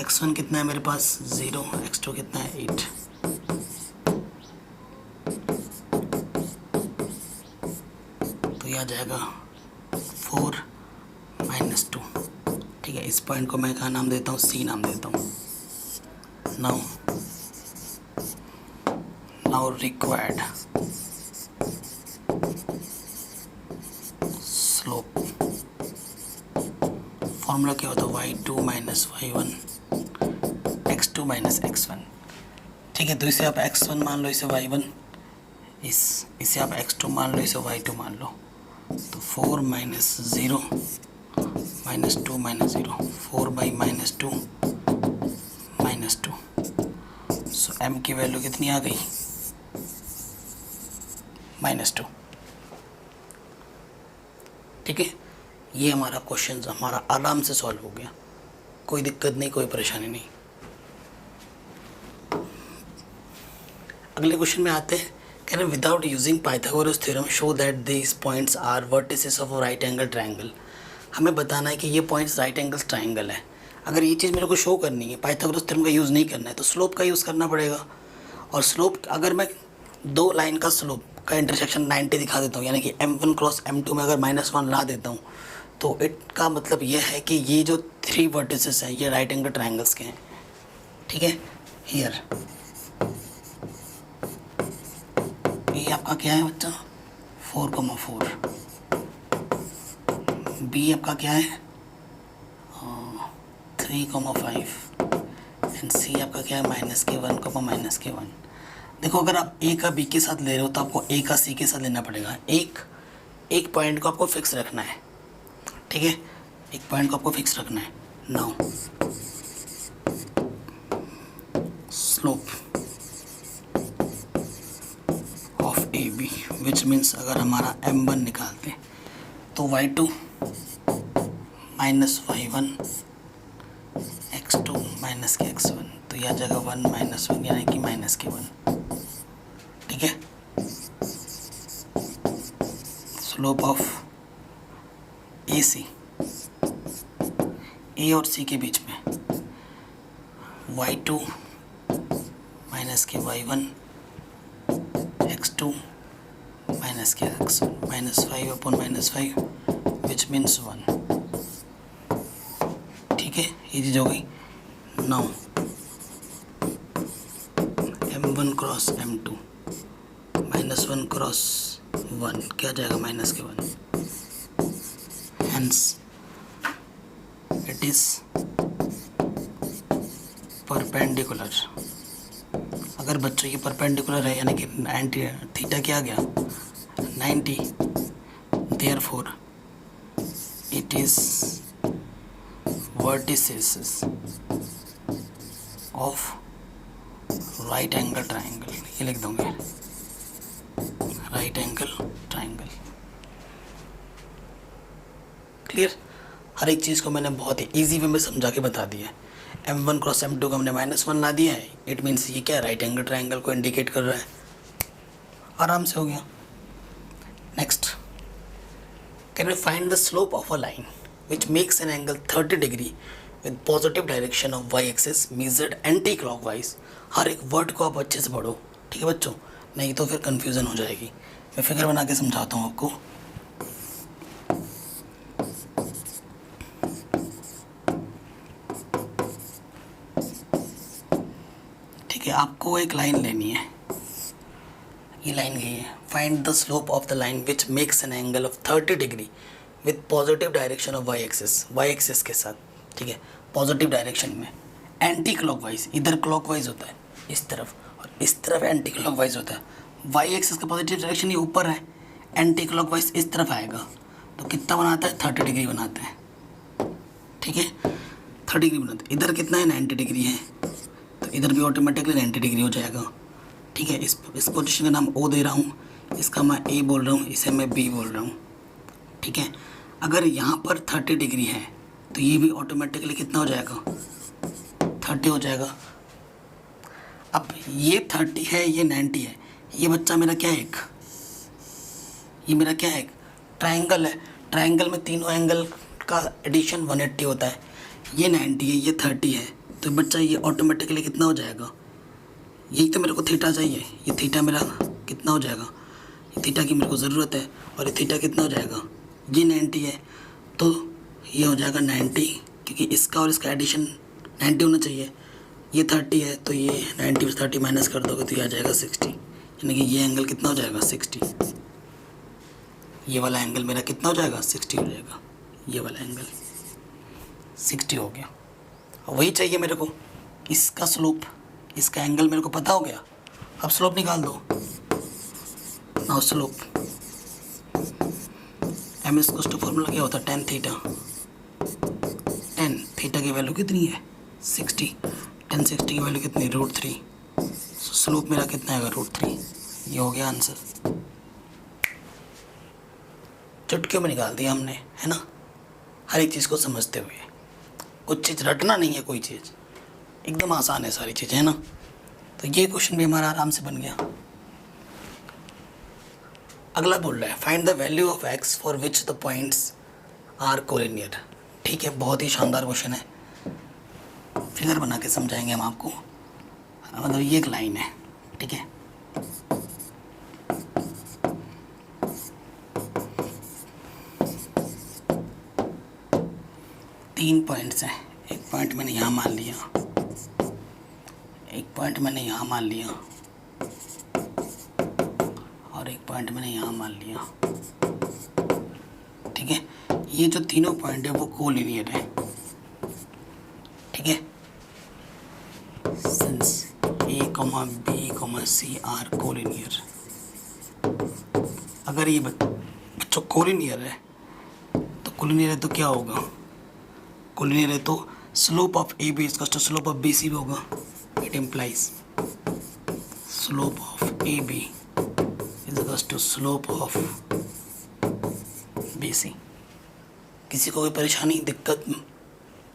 [SPEAKER 1] x1 कितना है मेरे पास? 0, x2 कितना है? 8। तो यह आ जाएगा 4 - 2। ठीक है, इस पॉइंट को मैं क्या नाम देता हूँ? C नाम देता हूँ। नाउ रिक्वायर्ड स्लोप, फॉर्मूला क्या होता है? y2 - y1 x2 - x1। ठीक है, तो इसे आप x1 मान लो, इसे y1, इसे आप x2 मान लो, इसे y2 मान लो। तो 4 - 0 - 2 - 0, 4/-2 -2। सो m की वैल्यू कितनी आ गई? -2। ठीक है, ये हमारा क्वेश्चन हमारा आराम से सॉल्व हो गया। कोई दिक्कत नहीं, कोई परेशानी नहीं। अगले क्वेश्चन में आते हैं। कह रहे without using Pythagoras theorem show that these points are vertices of right angle triangle. हमें बताना है कि ये पॉइंट्स राइट एंगल ट्रायंगल है। अगर ये चीज़ मेरे को शो करनी है, पाइथागोरस थ्योरम का यूज़ नहीं करना है, तो स्लोप का यूज़ करना पड़ेगा। और स्लोप अगर मैं दो लाइन का स्लोप का इंटरसेक्शन 90 दिखा देता हूँ, यानी कि M1 क्रॉस M2 में अगर -1 ला देता हूँ, तो इट का मतलब ये है कि ये जो 3 वर्टिसेस हैं ये राइट एंगल ट्रायंगल्स के हैं। ठीक है, हियर ये आपका क्या है बच्चा, 4,4। बी आपका क्या है 3,5 एंड सी आपका क्या है -K1, देखो अगर आप ए का बी के साथ ले रहे हो तो आपको ए का सी के साथ लेना पड़ेगा। एक पॉइंट को आपको फिक्स रखना है। ठीक है, एक पॉइंट को आपको फिक्स रखना है। Now slope of A B which means अगर हमारा M1 निकालते हैं तो y2 -y1 x2 -x1, तो यह जगह 1 -1 यानी कि -K1। ठीक है, स्लोप ऑफ ए सी, ए और सी के बीच में y2 -Ky1 x2 -Kx1 -5/-5 which means 1। ठीक है, ये चीज़ हो गई। Now M1 cross M2 -1 cross 1 क्या जाएगा -K1, hence it is perpendicular. अगर बच्चों ये परपेंडिकुलर है यानी कि 90 थीटा क्या आ गया 90, therefore it is vertices of right angle triangle. ये लिख दूंगे राइट एंगल ट्रायंगल। क्लियर, हर एक चीज़ को मैंने बहुत ही इजी वे में समझा के बता दिया है। M1 क्रॉस M2 को हमने -1 ला दिया है, इट मीन्स ये क्या राइट एंगल ट्रायंगल को इंडिकेट कर रहा है। आराम से हो गया। Next, can we find the slope of a line which makes an angle 30 degree with positive direction of y axis measured anti clockwise. हर एक वर्ड को आप अच्छे से पढ़ो, ठीक है बच्चों, नहीं तो फिर कन्फ्यूज़न हो जाएगी। मैं फिगर बना के समझाता हूँ आपको। ठीक है, आपको एक लाइन लेनी है, ये लाइन गई है। Find the slope of the line which makes an angle of 30 degree with positive direction of y axis के साथ। ठीक है, पॉजिटिव डायरेक्शन में एंटी क्लॉकवाइज, इधर क्लॉकवाइज होता है इस तरफ और इस तरफ एंटी क्लॉकवाइज होता है। y एक्सिस का पॉजिटिव डायरेक्शन ये ऊपर है, एंटी क्लॉकवाइज इस तरफ आएगा, तो कितना बनाता है 30 डिग्री बनाता है। ठीक है, 30 डिग्री बनाता है। इधर कितना है 90 डिग्री है, तो इधर भी ऑटोमेटिकली 90 डिग्री हो जाएगा। ठीक है, इस पोजीशन का नाम O दे रहा हूँ, इसका मैं A बोल रहा हूँ, इसे मैं B बोल रहा हूँ। ठीक है, अगर यहाँ पर 30 डिग्री है तो ये भी ऑटोमेटिकली कितना हो जाएगा 30 हो जाएगा। अब ये 30 है, ये 90 है, ये बच्चा मेरा क्या है ये मेरा क्या है ट्रायंगल है। ट्रायंगल में तीनों एंगल का एडिशन 180 होता है। ये 90 है, ये 30 है, तो बच्चा ये ऑटोमेटिकली कितना हो जाएगा, यही तो मेरे को थीटा चाहिए। ये थीटा मेरा कितना हो जाएगा, ये थीटा की मेरे को ज़रूरत है, और ये थीटा कितना हो जाएगा, ये 90 है, तो ये हो जाएगा 90, क्योंकि इसका और इसका एडिशन 90 होना चाहिए। ये 30 है, तो ये 90 से 30 माइनस कर दोगे तो ये आ जाएगा 60, यानी कि ये एंगल कितना हो जाएगा 60। ये वाला एंगल मेरा कितना हो जाएगा 60 हो जाएगा, ये वाला एंगल 60 हो गया। वही चाहिए मेरे को, इसका स्लोप, इसका एंगल मेरे को पता हो गया। अब स्लोप निकाल दो। Now slope m is to formula क्या होता है tan थीटा। tan थीटा की वैल्यू कितनी है 60, tan 60 की वैल्यू कितनी √3, स्लोप मेरा कितना आएगा √3। ये हो गया आंसर, चुटकियों में निकाल दिया हमने, है ना, हर एक चीज़ को समझते हुए। कुछ चीज़ रटना नहीं है, कोई चीज़ एकदम आसान है, सारी चीज़ें है ना। तो ये क्वेश्चन भी हमारा आराम से बन गया। अगला बोल रहा है find the value of x for which the points are collinear. ठीक है, बहुत ही शानदार क्वेश्चन है, फिगर बना के समझाएंगे हम आपको। मतलब ये एक लाइन है, ठीक है, तीन पॉइंट्स हैं। एक पॉइंट मैंने यहाँ मान लिया, एक पॉइंट मैंने यहाँ मान लिया और एक पॉइंट मैंने यहाँ मान लिया। ठीक है, ये जो तीनों पॉइंट है वो कोलिनियर है। ठीक है, since A comma B comma C are collinear. अगर ये बच्चों कोलिनियर है तो कोलिनियर है तो क्या होगा, कोलिनियर है तो slope of A B is to slope of B C भी होगा। It implies slope of A B is to slope of B C. किसी को कोई परेशानी दिक्कत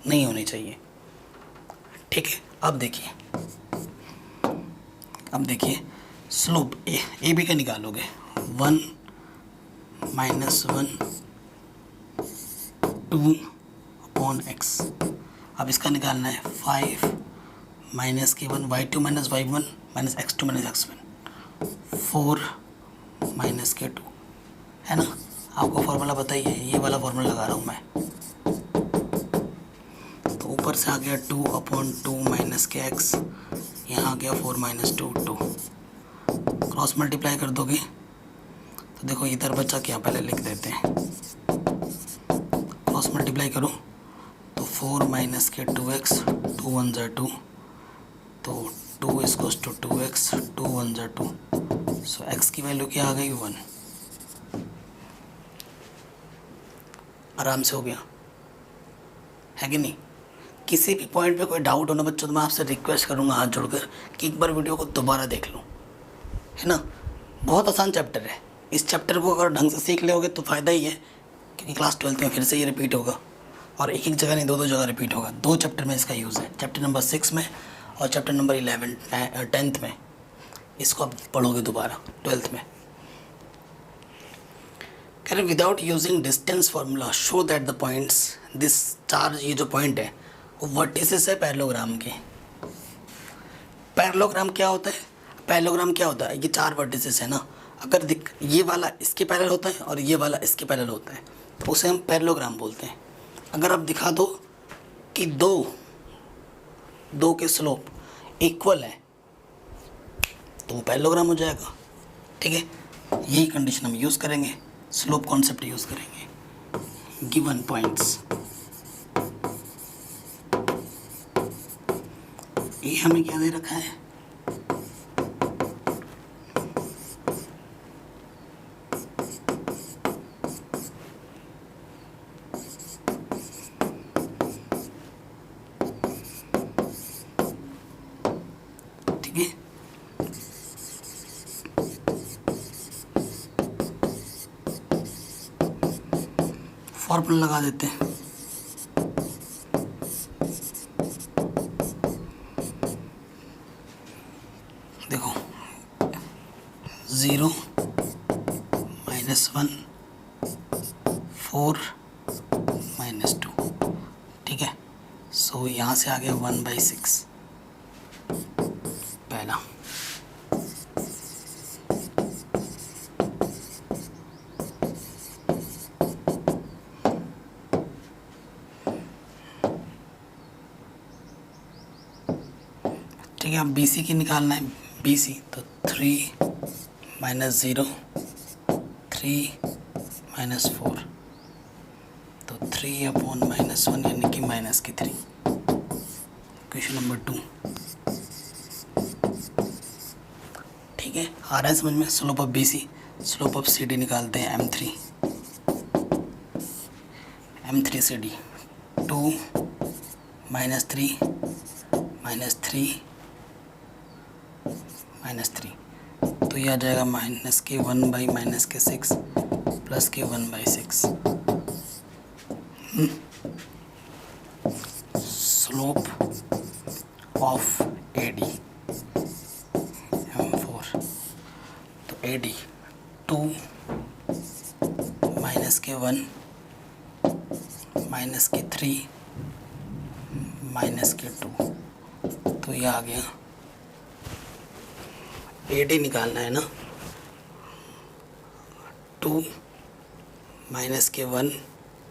[SPEAKER 1] नहीं होनी चाहिए। ठीक है, अब देखिए स्लोप ए बी का निकालोगे 1 -1 2 अपॉन एक्स। अब इसका निकालना है 5 माइनस के 1 y2 minus y1 minus x2 minus x1 4 minus के 2, है ना। आपको फॉर्मूला बताइए, ये वाला फॉर्मूला लगा रहा हूँ मैं। तो ऊपर से आ गया 2 अपॉन 2 माइनस के x, यहाँ आ गया 4 माइनस 2 2। क्रॉस मल्टीप्लाई कर दोगे तो देखो इधर बचा क्या, पहले लिख देते हैं। क्रॉस मल्टीप्लाई करो तो 4 माइनस के 2x 2 1 ज़ा 2, तो 2 इज टू 2x 2 1 ज़ा 2। सो x की वैल्यू क्या आ गई 1। आराम से हो गया, है कि नहीं। किसी भी पॉइंट पे कोई डाउट होना बच्चों तो मैं आपसे रिक्वेस्ट करूँगा हाथ जोड़कर कि एक बार वीडियो को दोबारा देख लो, है ना। बहुत आसान चैप्टर है, इस चैप्टर को अगर ढंग से सीख लोगे तो फ़ायदा ही है, क्योंकि क्लास 12th में फिर से ये रिपीट होगा और एक एक जगह नहीं, दो जगह रिपीट होगा। 2 चैप्टर में इसका यूज़ है, चैप्टर नंबर 6 में और चैप्टर नंबर 10th में। इसको आप पढ़ोगे दोबारा 12th में। कह रहे without using distance formula show that the points this charge, ये जो पॉइंट है वो वर्टिसेस है पैरेललोग्राम के। पैरेललोग्राम क्या होता है, पैरेललोग्राम क्या होता है, ये 4 वर्टिसेस है ना। अगर ये वाला इसके पैरेलल होता है और ये वाला इसके पैरेलल होता है तो उसे हम पैरेललोग्राम बोलते हैं। अगर आप दिखा दो कि दो के स्लोप इक्वल है तो वो पैरेललोग्राम हो जाएगा। ठीक है, यही कंडीशन हम यूज़ करेंगे, स्लोप कॉन्सेप्ट यूज़ करेंगे। गिवन पॉइंट्स, ये हमें क्या दे रखा है, ठीक है। फॉर्मूला लगा देते हैं। देखो 0 -1 4 -2, ठीक है। सो यहाँ से आ गया 1/6 पहला। ठीक है, अब BC की निकालना है, BC तो 3 - 0 3 - 4, तो 3 अपॉन -1 यानी कि -3। क्वेश्चन नंबर 2, ठीक है। आ रहा है समझ में। Slope of BC, slope of CD निकालते हैं M3 CD 2 -3 -3 तो ये आ जाएगा -1/-6 +1/6। स्लोप ऑफ AD M4, तो AD 2 माइनस के 1 माइनस के 3 माइनस के 2, तो ये आ गया। AD निकालना है ना, 2 माइनस के 1,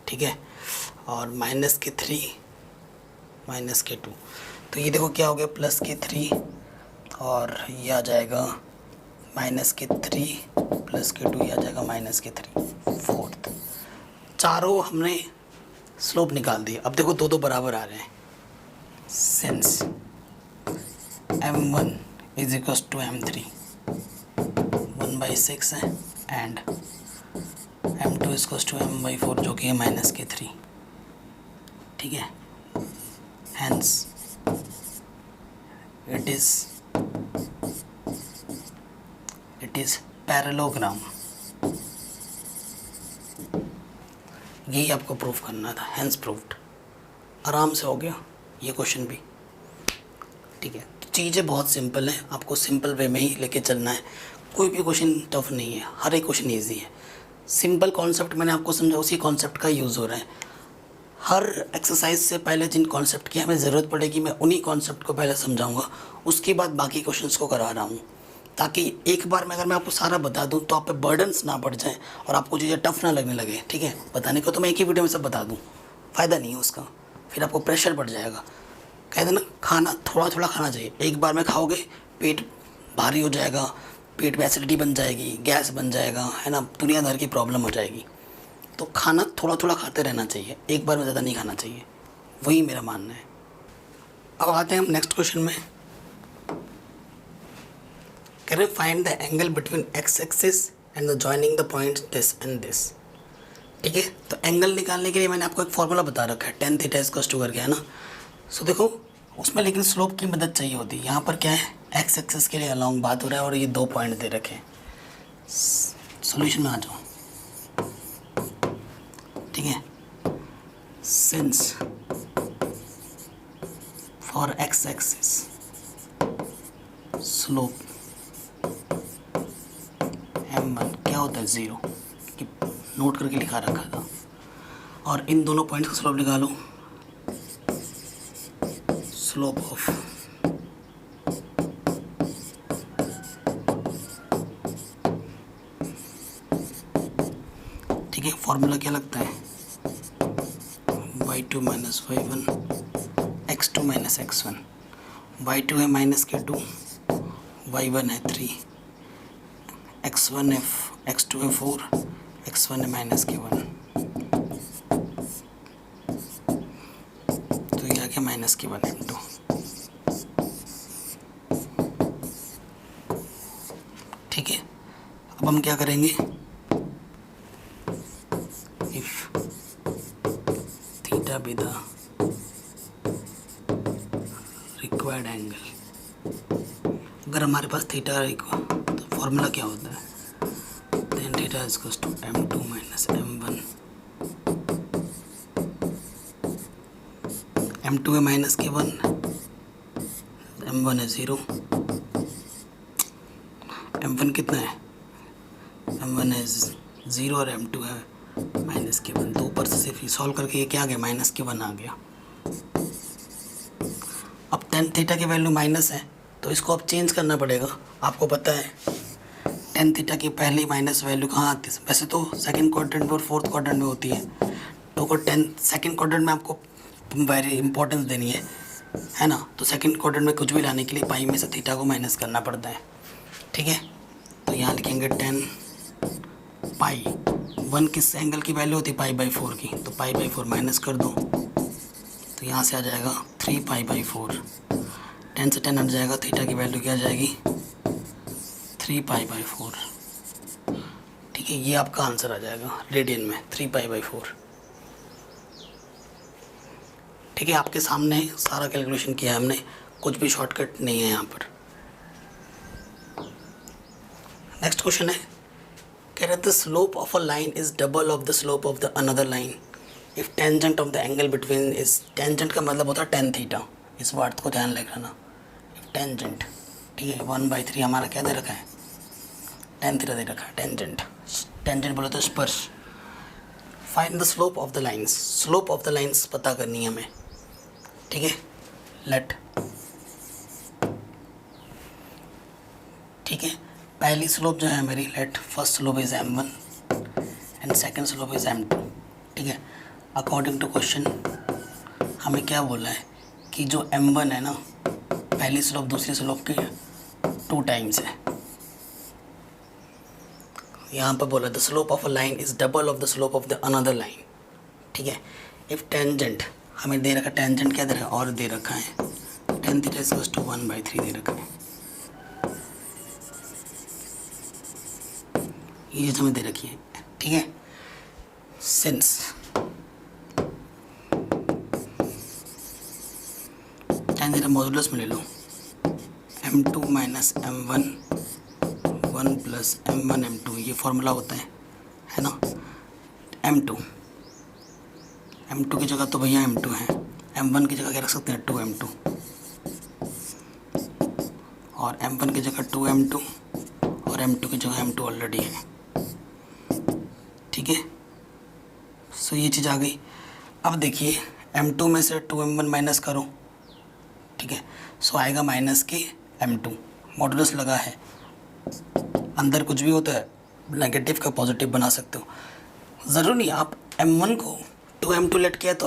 [SPEAKER 1] ठीक है, और माइनस के 3 माइनस के 2, तो ये देखो क्या हो गया, प्लस के 3 और ये आ जाएगा माइनस के 3 प्लस के 2, ये आ जाएगा माइनस के 3 फोर्थ। चारों हमने स्लोप निकाल दिए। अब देखो दो दो बराबर आ रहे हैं। Since M1 is equals to M3 1/6 है, and M2 is equals to M/4 जो कि है माइनस के 3, ठीक है। Hence it is parallelogram. यही आपको प्रूफ करना था, हैंस प्रूव्ड। आराम से हो गया ये क्वेश्चन भी, ठीक है। चीज़ें बहुत सिंपल हैं, आपको सिंपल वे में ही लेके चलना है। कोई भी क्वेश्चन टफ नहीं है, हर एक क्वेश्चन ईजी है। सिंपल कॉन्सेप्ट मैंने आपको समझा, उसी कॉन्सेप्ट का यूज़ हो रहा है। हर एक्सरसाइज से पहले जिन कॉन्सेप्ट की हमें ज़रूरत पड़ेगी, मैं उन्हीं कॉन्सेप्ट को पहले समझाऊंगा, उसके बाद बाकी क्वेश्चंस को करा रहा हूँ, ताकि एक बार में अगर मैं आपको सारा बता दूँ तो आप पे बर्डन्स ना बढ़ जाए और आपको चीज़ें टफ ना लगने लगे, ठीक है। बताने को तो मैं एक ही वीडियो में सब बता दूँ, फ़ायदा नहीं है उसका, फिर आपको प्रेशर बढ़ जाएगा। कहते ना, खाना थोड़ा थोड़ा खाना चाहिए। एक बार में खाओगे पेट भारी हो जाएगा, पेट में एसिडिटी बन जाएगी, गैस बन जाएगा, है ना, दुनिया भर की प्रॉब्लम हो जाएगी। तो खाना थोड़ा थोड़ा खाते रहना चाहिए, एक बार में ज़्यादा नहीं खाना चाहिए, वही मेरा मानना है। अब आते हैं हम नेक्स्ट क्वेश्चन में। Can you find the angle between x axis and the joining the point this and this, ठीक है। तो एंगल निकालने के लिए मैंने आपको एक फॉर्मूला बता रखा है, tan थीटा इक्वल्स टू करके, है ना। सो देखो उसमें लेकिन स्लोप की मदद चाहिए होती है। यहाँ पर क्या है, एक्स एक्सिस के लिए अलॉन्ग बात हो रहा है और ये 2 पॉइंट दे रखे हैं। सॉल्यूशन में आ जाओ, ठीक है। Since for x axis slope M1 क्या होता है 0, कि नोट करके लिखा रखा था, और इन दोनों पॉइंट्स का स्लोप निकालो। स्लोप ऑफ ठीक है, फॉर्मूला क्या लगता है, y2 minus y1 x2 minus x1। y2 है माइनस के 2, y1 है 3, x1 है x2 है 4, x1 है माइनस के 1, तो ये आ गया माइनस के 1 M2। ठीक है, अब हम क्या करेंगे, if theta be the required angle, अगर हमारे पास थीटा तो फॉर्मूला क्या होता है, then theta is equals to M2 minus M1। M2 है माइनस के 1, M1 है 0। M1 कितना है, M1 है 0 और M2 है माइनस के 1। तो ऊपर से सिर्फ सॉल्व करके ये क्या आ गया, माइनस के 1 आ गया। अब tan थीटा की वैल्यू माइनस है, तो इसको अब चेंज करना पड़ेगा। आपको पता है tan थीटा की पहली माइनस वैल्यू कहाँ आती है, वैसे तो सेकंड क्वाड्रेंट में और फोर्थ क्वाड्रेंट में होती है, तो को सेकंड क्वाड्रेंट में आपको वेरी इंपॉर्टेंस देनी है ना। तो सेकंड क्वाड्रेंट में कुछ भी लाने के लिए पाई में से थीटा को माइनस करना पड़ता है, ठीक है। तो यहाँ लिखेंगे tan पाई 1 किस एंगल की वैल्यू होती है, π/4 की, तो π/4 माइनस कर दो, तो यहाँ से आ जाएगा 3π/4। tan से tan हट जाएगा, थीटा की वैल्यू क्या आ जाएगी 3π/4। ठीक है, ये आपका आंसर आ जाएगा रेडियन में 3π/4। ठीक है, आपके सामने सारा कैलकुलेशन किया है हमने, कुछ भी शॉर्टकट नहीं है यहाँ पर। नेक्स्ट क्वेश्चन है, कह रहे the slope of a line is double of the slope of the another line. If tangent of the angle between इस, टेंजेंट का मतलब होता है टेन थीटा, इस बात को ध्यान रखना। इफ टेंजेंट, ठीक है, 1/3 हमारा क्या दे रखा है, टेन थीटा दे रखा है। टेंजेंट, टेंजेंट बोले तो स्पर्श। Find the slope of the lines, slope of the lines पता करनी है हमें, ठीक है। लेट, ठीक है, पहली स्लोप जो है मेरी, let first slope is m1 and second slope is m2, ठीक है। अकॉर्डिंग टू क्वेश्चन हमें क्या बोला है कि जो m1 है ना, पहली स्लोप दूसरी स्लोप की 2 टाइम्स है। यहाँ पर बोला the slope of a line is double of the slope of the another line, ठीक है। इफ टेंजेंट हमें दे रखा, टेंजेंट क्या दे रखा है, और दे रखा है टेन थीटा इक्वल्स टू 1/3 दे रखा है, ये चीज़ हमें दे रखी है, ठीक है। सिंस टेन थीटा मॉडुलस में ले लो, m2 minus m1 1 plus m1 m2, ये फॉर्मूला होता है ना। m2 की जगह तो भैया m2 है, m1 की जगह क्या रख सकते हैं 2m2, और m1 की जगह 2m2 और m2 की जगह m2 ऑलरेडी है, ठीक है। सो ये चीज़ आ गई। अब देखिए m2 में से 2m1 माइनस करो, ठीक है, सो आएगा माइनस के m2, मॉडुलस लगा है, अंदर कुछ भी होता है नेगेटिव का पॉजिटिव बना सकते हो। ज़रूर नहीं आप m1 को 2m2 लेट किया तो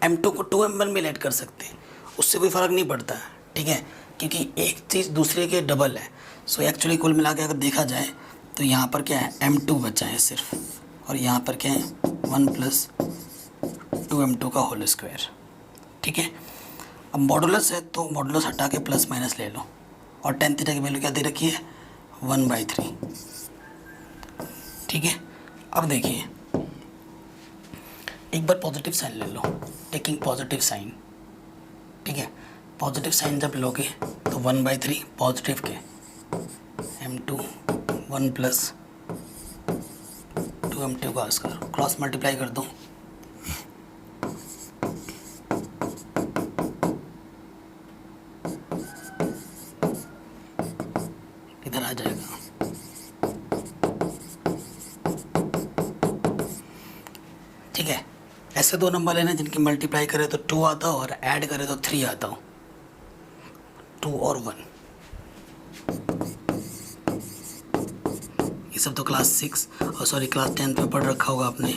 [SPEAKER 1] m2 को 2m1 में लेट कर सकते हैं, उससे कोई फ़र्क नहीं पड़ता, ठीक है, क्योंकि एक चीज़ दूसरे के डबल है। सो एक्चुअली कुल मिला के अगर देखा जाए तो यहाँ पर क्या है, m2 बचा है सिर्फ, और यहाँ पर क्या है 1 प्लस 2m2 का होल स्क्वायर, ठीक है। अब मॉडुलस है तो मॉडुलस हटा के प्लस माइनस ले लो, और टेन थीटा की वैल्यू क्या दे रखी है 1/3, ठीक है। अब देखिए एक बार पॉजिटिव साइन ले लो, टेकिंग पॉजिटिव साइन, ठीक है। पॉजिटिव साइन जब लोगे तो 1/3 पॉजिटिव के m2 1 प्लस 2m2 का स्क्वायर, क्रॉस मल्टीप्लाई कर दो, इधर आ जाएगा, ठीक है। ऐसे दो नंबर लेने जिनकी मल्टीप्लाई करे तो 2 आता हो और ऐड करे तो 3 आता हो, 2 और 1। ये सब तो क्लास 6 और सॉरी क्लास 10 में पढ़ रखा होगा आपने,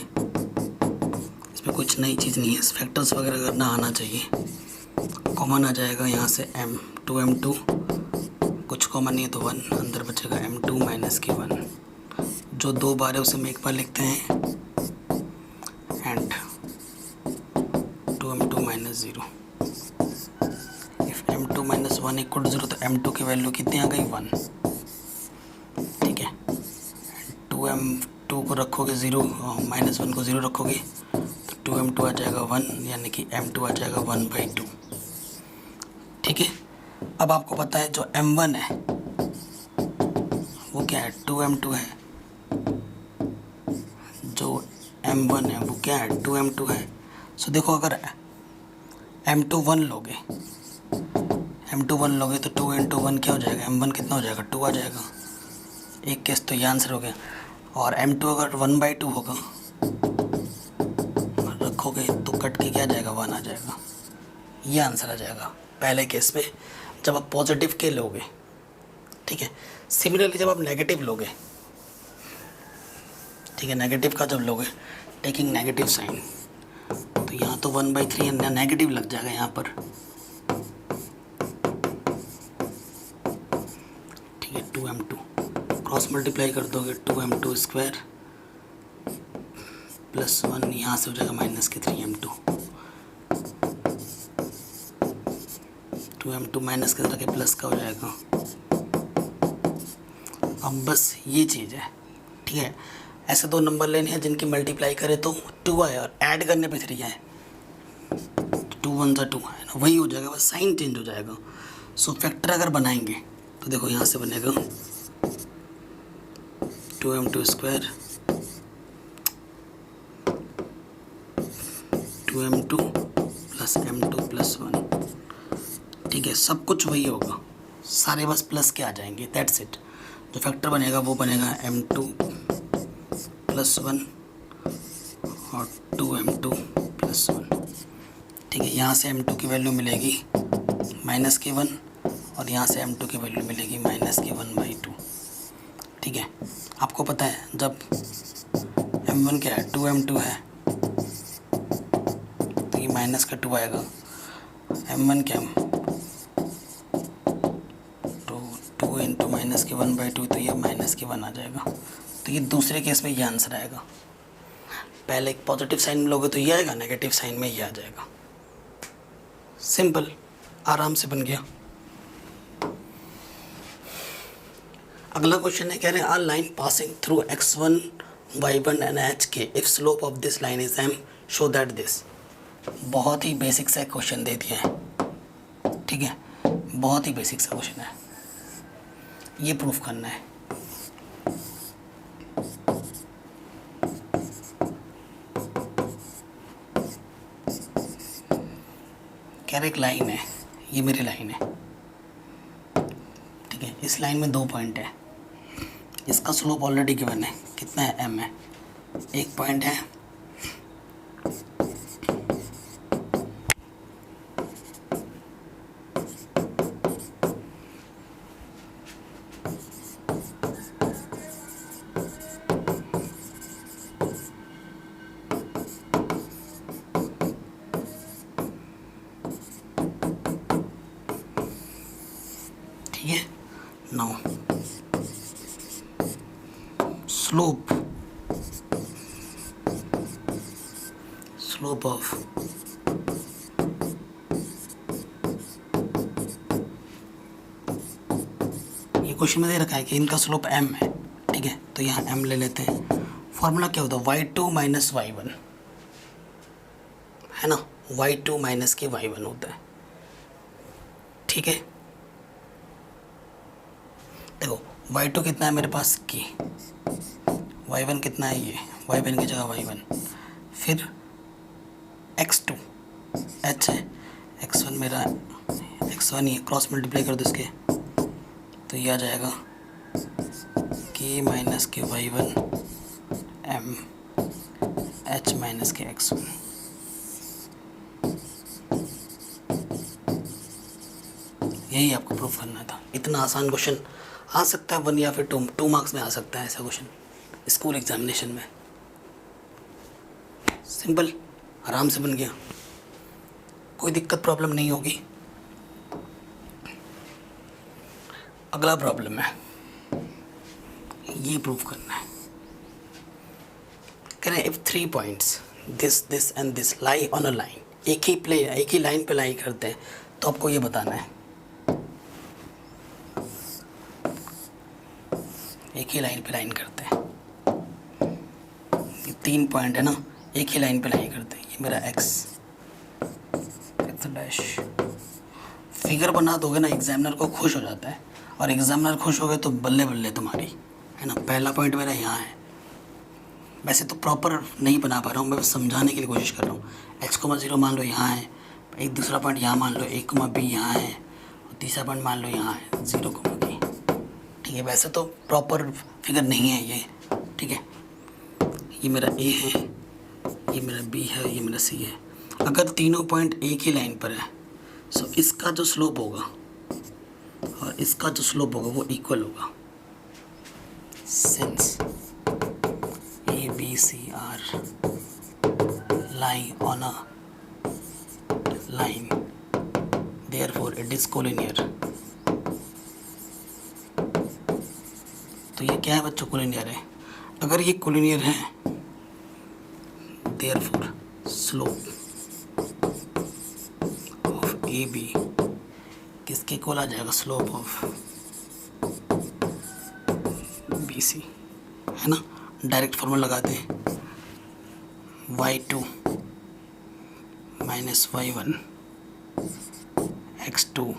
[SPEAKER 1] इसमें कुछ नई चीज़ नहीं है। फैक्टर्स वगैरह करना आना चाहिए। कॉमन आ जाएगा यहाँ से m2 कुछ कॉमन नहीं है तो 1, अंदर बचेगा m2 माइनस के 1, जो 2 बार है उसे हम एक बार लिखते हैं, and 2m2 minus 0। If m2 minus 1 equal to 0 तो m2 की वैल्यू कितनी आ गई 1, ठीक है। 2m2 को रखोगे 0, माइनस 1 को 0 रखोगे तो 2m2 आ जाएगा 1, यानी कि m2 आ जाएगा 1/2, ठीक है। अब आपको पता है जो m1 है वो क्या है 2m2 है, जो m1 है वो क्या है 2m2 है। सो देखो अगर m2 1 लोगे तो 2 × 1 क्या हो जाएगा, m1 कितना हो जाएगा 2 आ जाएगा, एक केस तो ये आंसर हो गया। और m2 अगर 1/2 होगा रखोगे तो कट के क्या आ जाएगा 1 आ जाएगा, ये आंसर आ जाएगा पहले केस में जब आप पॉजिटिव के लोगे, ठीक है। सिमिलरली जब आप नेगेटिव लोगे, ठीक है, नेगेटिव का जब लोगे टेकिंग नेगेटिव साइन तो यहाँ तो 1/3 नेगेटिव लग जाएगा यहाँ पर, ठीक है। 2m2 क्रॉस मल्टीप्लाई कर दोगे 2m2 स्क्वायर प्लस 1, यहाँ से हो जाएगा माइनस के 3m2, 2m2 माइनस के तरह के प्लस का हो जाएगा। अब बस ये चीज़ है, ठीक है। ऐसे दो नंबर लेने हैं जिनकी मल्टीप्लाई करे तो 2 आए और ऐड करने पे 3 आए, 2 1 सा 2 है ना, वही हो जाएगा, बस साइन चेंज हो जाएगा। सो फैक्टर अगर बनाएंगे तो देखो यहाँ से बनेगा 2m2 square 2m2 plus m2 plus 1। ठीक है, सब कुछ वही होगा, सारे बस प्लस के आ जाएंगे, दैट्स इट। जो फैक्टर बनेगा वो बनेगा m2 प्लस 1 और 2m2 प्लस 1। ठीक है, यहाँ से m2 की वैल्यू मिलेगी -1 और यहाँ से m2 की वैल्यू मिलेगी -1/2। ठीक है, आपको पता है जब m1 क्या है, 2m2 है, तो ये माइनस का 2 आएगा। m1 क्या है, तो 2 इंटू -1/2, तो ये -1 आ जाएगा। तो ये दूसरे केस में ये आंसर आएगा। पहले एक पॉजिटिव साइन में लोगे तो ये आएगा, नेगेटिव साइन में ये आ जाएगा। सिंपल, आराम से बन गया। अगला क्वेश्चन है, कह रहे हैं, a line passing through x1 y1 and hk, if slope of this line is m, show that this. बहुत ही बेसिक सा क्वेश्चन दे दिया है। ठीक है, बहुत ही बेसिक सा क्वेश्चन है, ये प्रूफ करना है। कह रहे एक लाइन है, ये मेरी लाइन है। ठीक है, इस लाइन में 2 पॉइंट है, इसका स्लोप ऑलरेडी गिवन है, कितना है, m है। एक पॉइंट है, ठीक है। नाउ स्लोप ऑफ ये क्वेश्चन में दे रखा है कि इनका स्लोप m है। ठीक है, तो यहाँ m ले लेते हैं। फॉर्मूला क्या होता है, y2 माइनस y1, है ना, y2 माइनस के y1 होता है। ठीक है, देखो y2 कितना है मेरे पास की, y1 कितना है, ये y1 की जगह y1, फिर x2 h है, x1 मेरा x1 ही क्रॉस मल्टीप्लाई कर दो इसके, तो ये आ जाएगा k माइनस के y1 m h माइनस के x1। यही आपको प्रूफ करना था। इतना आसान क्वेश्चन आ सकता है 1 या फिर 2 मार्क्स में आ सकता है ऐसा क्वेश्चन स्कूल एग्जामिनेशन में। सिंपल, आराम से बन गया, कोई दिक्कत प्रॉब्लम नहीं होगी। अगला प्रॉब्लम है, ये प्रूफ करना है। कह रहे हैं, if 3 points this and this lie on a line, एक ही लाइन पे लाई करते हैं, तो आपको ये बताना है, एक ही लाइन पे लाइन करते हैं, ये 3 पॉइंट है ना, एक ही लाइन पे लाइन करते हैं। ये मेरा x डैश, फिगर बना दोगे ना, एग्जामिनर को खुश हो जाता है, और एग्जामिनर खुश हो गए तो बल्ले बल्ले तुम्हारी, है ना। पहला पॉइंट मेरा यहाँ है, वैसे तो प्रॉपर नहीं बना पा रहा हूँ, मैं समझाने के लिए कोशिश कर रहा हूँ। x,0 मान लो यहाँ है, एक दूसरा पॉइंट यहाँ मान लो, a,b यहाँ है, और तीसरा पॉइंट मान लो यहाँ है 0,b। ठीक है, वैसे तो प्रॉपर फिगर नहीं है ये। ठीक है, ये मेरा a है, ये मेरा b है, ये मेरा c है। अगर तीनों पॉइंट एक ही लाइन पर है, सो इसका जो स्लोप होगा और इसका जो स्लोप होगा वो इक्वल होगा। Since A B C are lie on a line, therefore it is collinear. तो ये क्या है बच्चों, कोलिनियर है। अगर ये कोलिनियर है, therefore slope of A B किसके इक्वल आ जाएगा, स्लोप ऑफ बी सी, है ना। डायरेक्ट फॉर्मूला लगाते हैं, y2 minus y1 x2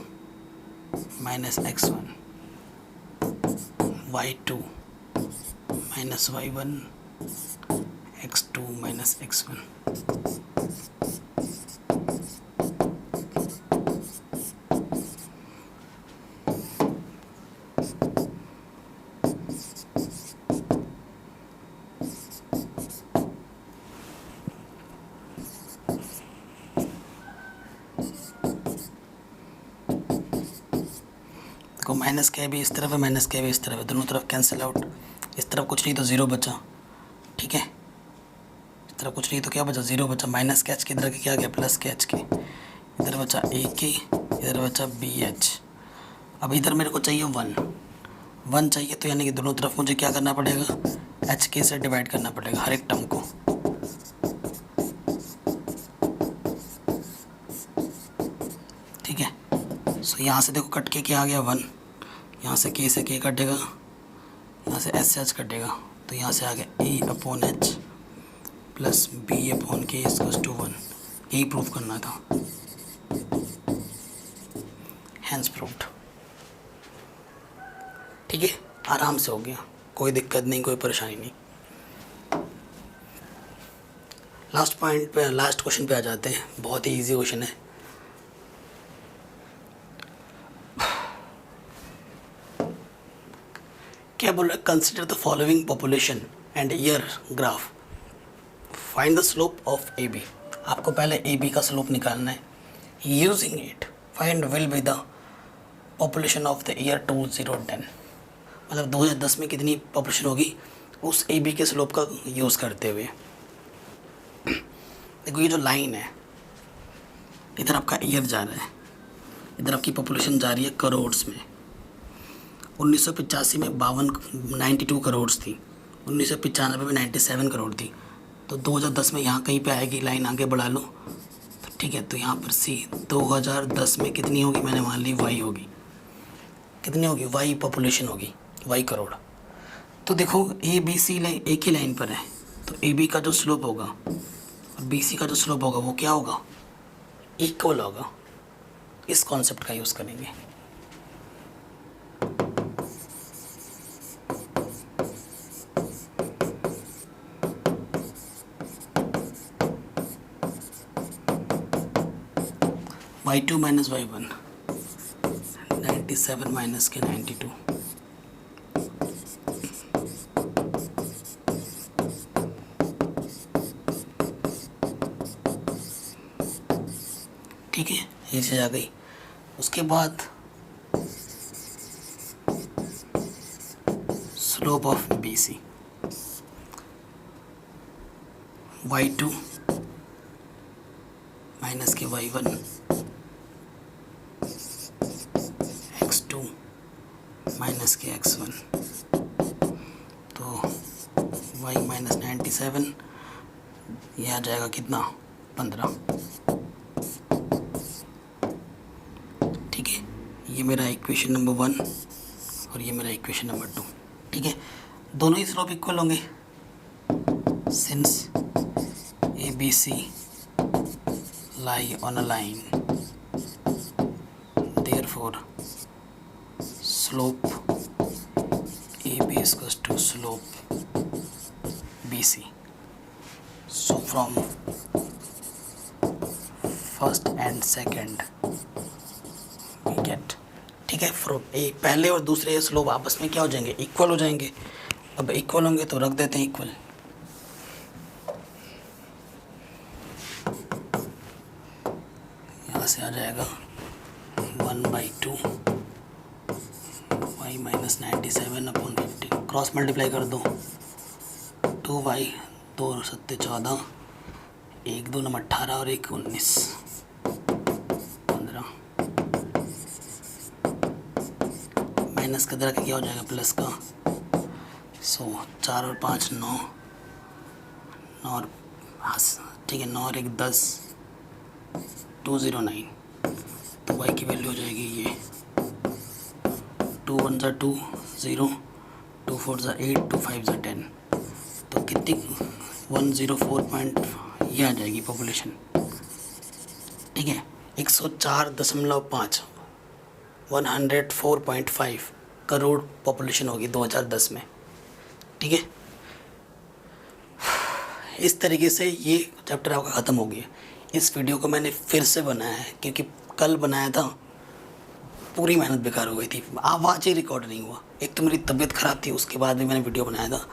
[SPEAKER 1] minus x1 y2 minus y1 x2 minus x1। Minus के भी इस तरफ है, माइनस के भी इस तरफ है, दोनों तरफ कैंसिल आउट। इस तरफ कुछ नहीं तो ज़ीरो बचा, ठीक है। इस तरफ कुछ नहीं तो क्या बचा, ज़ीरो बचा। माइनस के एच के इधर के क्या गया, प्लस के एच के। इधर बचा ए के, इधर बचा बी एच। अब इधर मेरे को चाहिए 1 चाहिए, तो यानी कि दोनों तरफ मुझे क्या करना पड़ेगा, एच के से डिवाइड करना पड़ेगा हर एक टर्म को। ठीक है। सो यहाँ से देखो कट के क्या आ गया 1, यहाँ से के कटेगा, यहाँ से एच से एच कटेगा, तो यहाँ से आ गया A upon H plus B upon K equals to 1। यही प्रूव करना था, हैंस प्रूव्ड। ठीक है, आराम से हो गया, कोई दिक्कत नहीं, कोई परेशानी नहीं। लास्ट पॉइंट पे, लास्ट क्वेश्चन पे आ जाते हैं। बहुत ही इजी क्वेश्चन है। क्या बोल रहा है, consider the following population and year graph, find the slope of A B. आपको पहले ए बी का स्लोप निकालना है। Using it find will be the population of the year 2010, मतलब 2010 में कितनी पॉपुलेशन होगी उस ए बी के स्लोप का यूज़ करते हुए। देखो ये जो लाइन है, इधर आपका ईयर जा रहा है, इधर आपकी पॉपुलेशन जा रही है करोड़्स में। 1985 में 92 करोड़ थी, 1995 में 97 करोड़ थी, तो 2010 में यहाँ कहीं पे आएगी लाइन, आगे बढ़ा लो तो ठीक है। तो यहाँ पर सी 2010 में कितनी होगी, मैंने मान ली वाई होगी। कितनी होगी, वाई पॉपुलेशन होगी, वाई करोड़। तो देखो ए बी सी लाइन एक ही लाइन पर है, तो ए बी का जो स्लोप होगा और बी सी का जो स्लोप होगा वो क्या होगा, इक्वल होगा। इस कॉन्सेप्ट का यूज़ करेंगे। y2 माइनस y1, 97 माइनस के 92, ठीक है, ये चीज़ आ गई। उसके बाद slope of B C, y2 minus के y1 x2 माइनस के x1, तो y माइनस 97, यह आ जाएगा कितना 15। ठीक है, ये मेरा इक्वेशन नंबर 1 और ये मेरा इक्वेशन नंबर 2। ठीक है, दोनों ही स्लोप इक्वल होंगे since A B C lie on a line, therefore slope AB is equals to slope BC. So from first and second we get, ठीक है, फ्रॉम ए पहले और दूसरे स्लोप आपस में क्या हो जाएंगे, इक्वल हो जाएंगे। अब इक्वल होंगे तो रख देते हैं इक्वल। से आ जाएगा 1/2 y minus 97 upon 50, cross multiply कर दो, 2y 2 7 14, 1 2 18 और 1 19 15, माइनस का तरह क्या हो जाएगा, प्लस का। सो 4 और 5 9 और ठीक है, 9 और 1 10, 209, तो y की वैल्यू हो जाएगी ये 2 1 ज़ा 2 0, 2 4 ज़ा 8, 2 5 ज़ा 10, तो कितनी 104 पॉइंट ये आ जाएगी पॉपुलेशन। ठीक है, 104.5 104.5 करोड़ पॉपुलेशन होगी 2010 में। ठीक है, इस तरीके से ये चैप्टर आपका ख़त्म हो गया। इस वीडियो को मैंने फिर से बनाया है क्योंकि कल बनाया था, पूरी मेहनत बेकार हो गई थी, आवाज़ ही रिकॉर्ड नहीं हुआ। एक तो मेरी तबीयत ख़राब थी, उसके बाद भी मैंने वीडियो बनाया था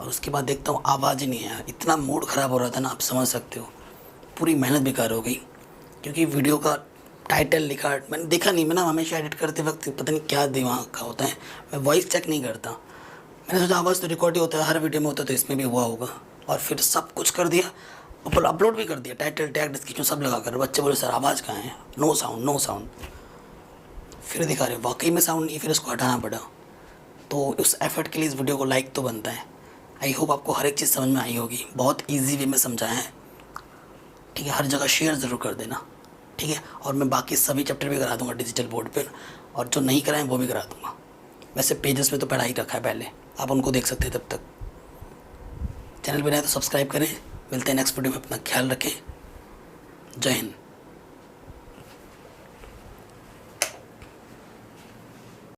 [SPEAKER 1] और उसके बाद देखता हूँ आवाज़ ही नहीं आया। इतना मूड ख़राब हो रहा था ना, आप समझ सकते हो। पूरी मेहनत बेकार हो गई क्योंकि वीडियो का टाइटल लिखा, मैंने देखा नहीं, मैं ना हमेशा एडिट करते वक्त पता नहीं क्या दिमाग का होता है, मैं वॉइस चेक नहीं करता। मैंने सोचा आवाज़ तो रिकॉर्ड ही होता है, हर वीडियो में होता है, तो इसमें भी हुआ होगा। और फिर सब कुछ कर दिया, ऊपर अपलोड भी कर दिया, टाइटल टैग डिस्क्रिप्शन सब लगा कर। बच्चे बोले सर आवाज़ कहाँ है, नो साउंड नो साउंड। फिर दिखा रहे वाकई में साउंड नहीं, फिर इसको हटाना पड़ा। तो उस एफर्ट के लिए इस वीडियो को लाइक तो बनता है। आई होप आपको हर एक चीज़ समझ में आई होगी, बहुत ईजी वे में समझाया है, ठीक है। हर जगह शेयर ज़रूर कर देना, ठीक है। और मैं बाकी सभी चैप्टर भी करा दूंगा डिजिटल बोर्ड पर, और जो नहीं कराएं वो भी करा दूंगा। वैसे पेजेस में तो पढ़ा ही रखा है पहले, आप उनको देख सकते हैं। तब तक चैनल पर नए तो सब्सक्राइब करें। मिलते हैं नेक्स्ट वीडियो में, अपना ख्याल रखें। जय हिंद।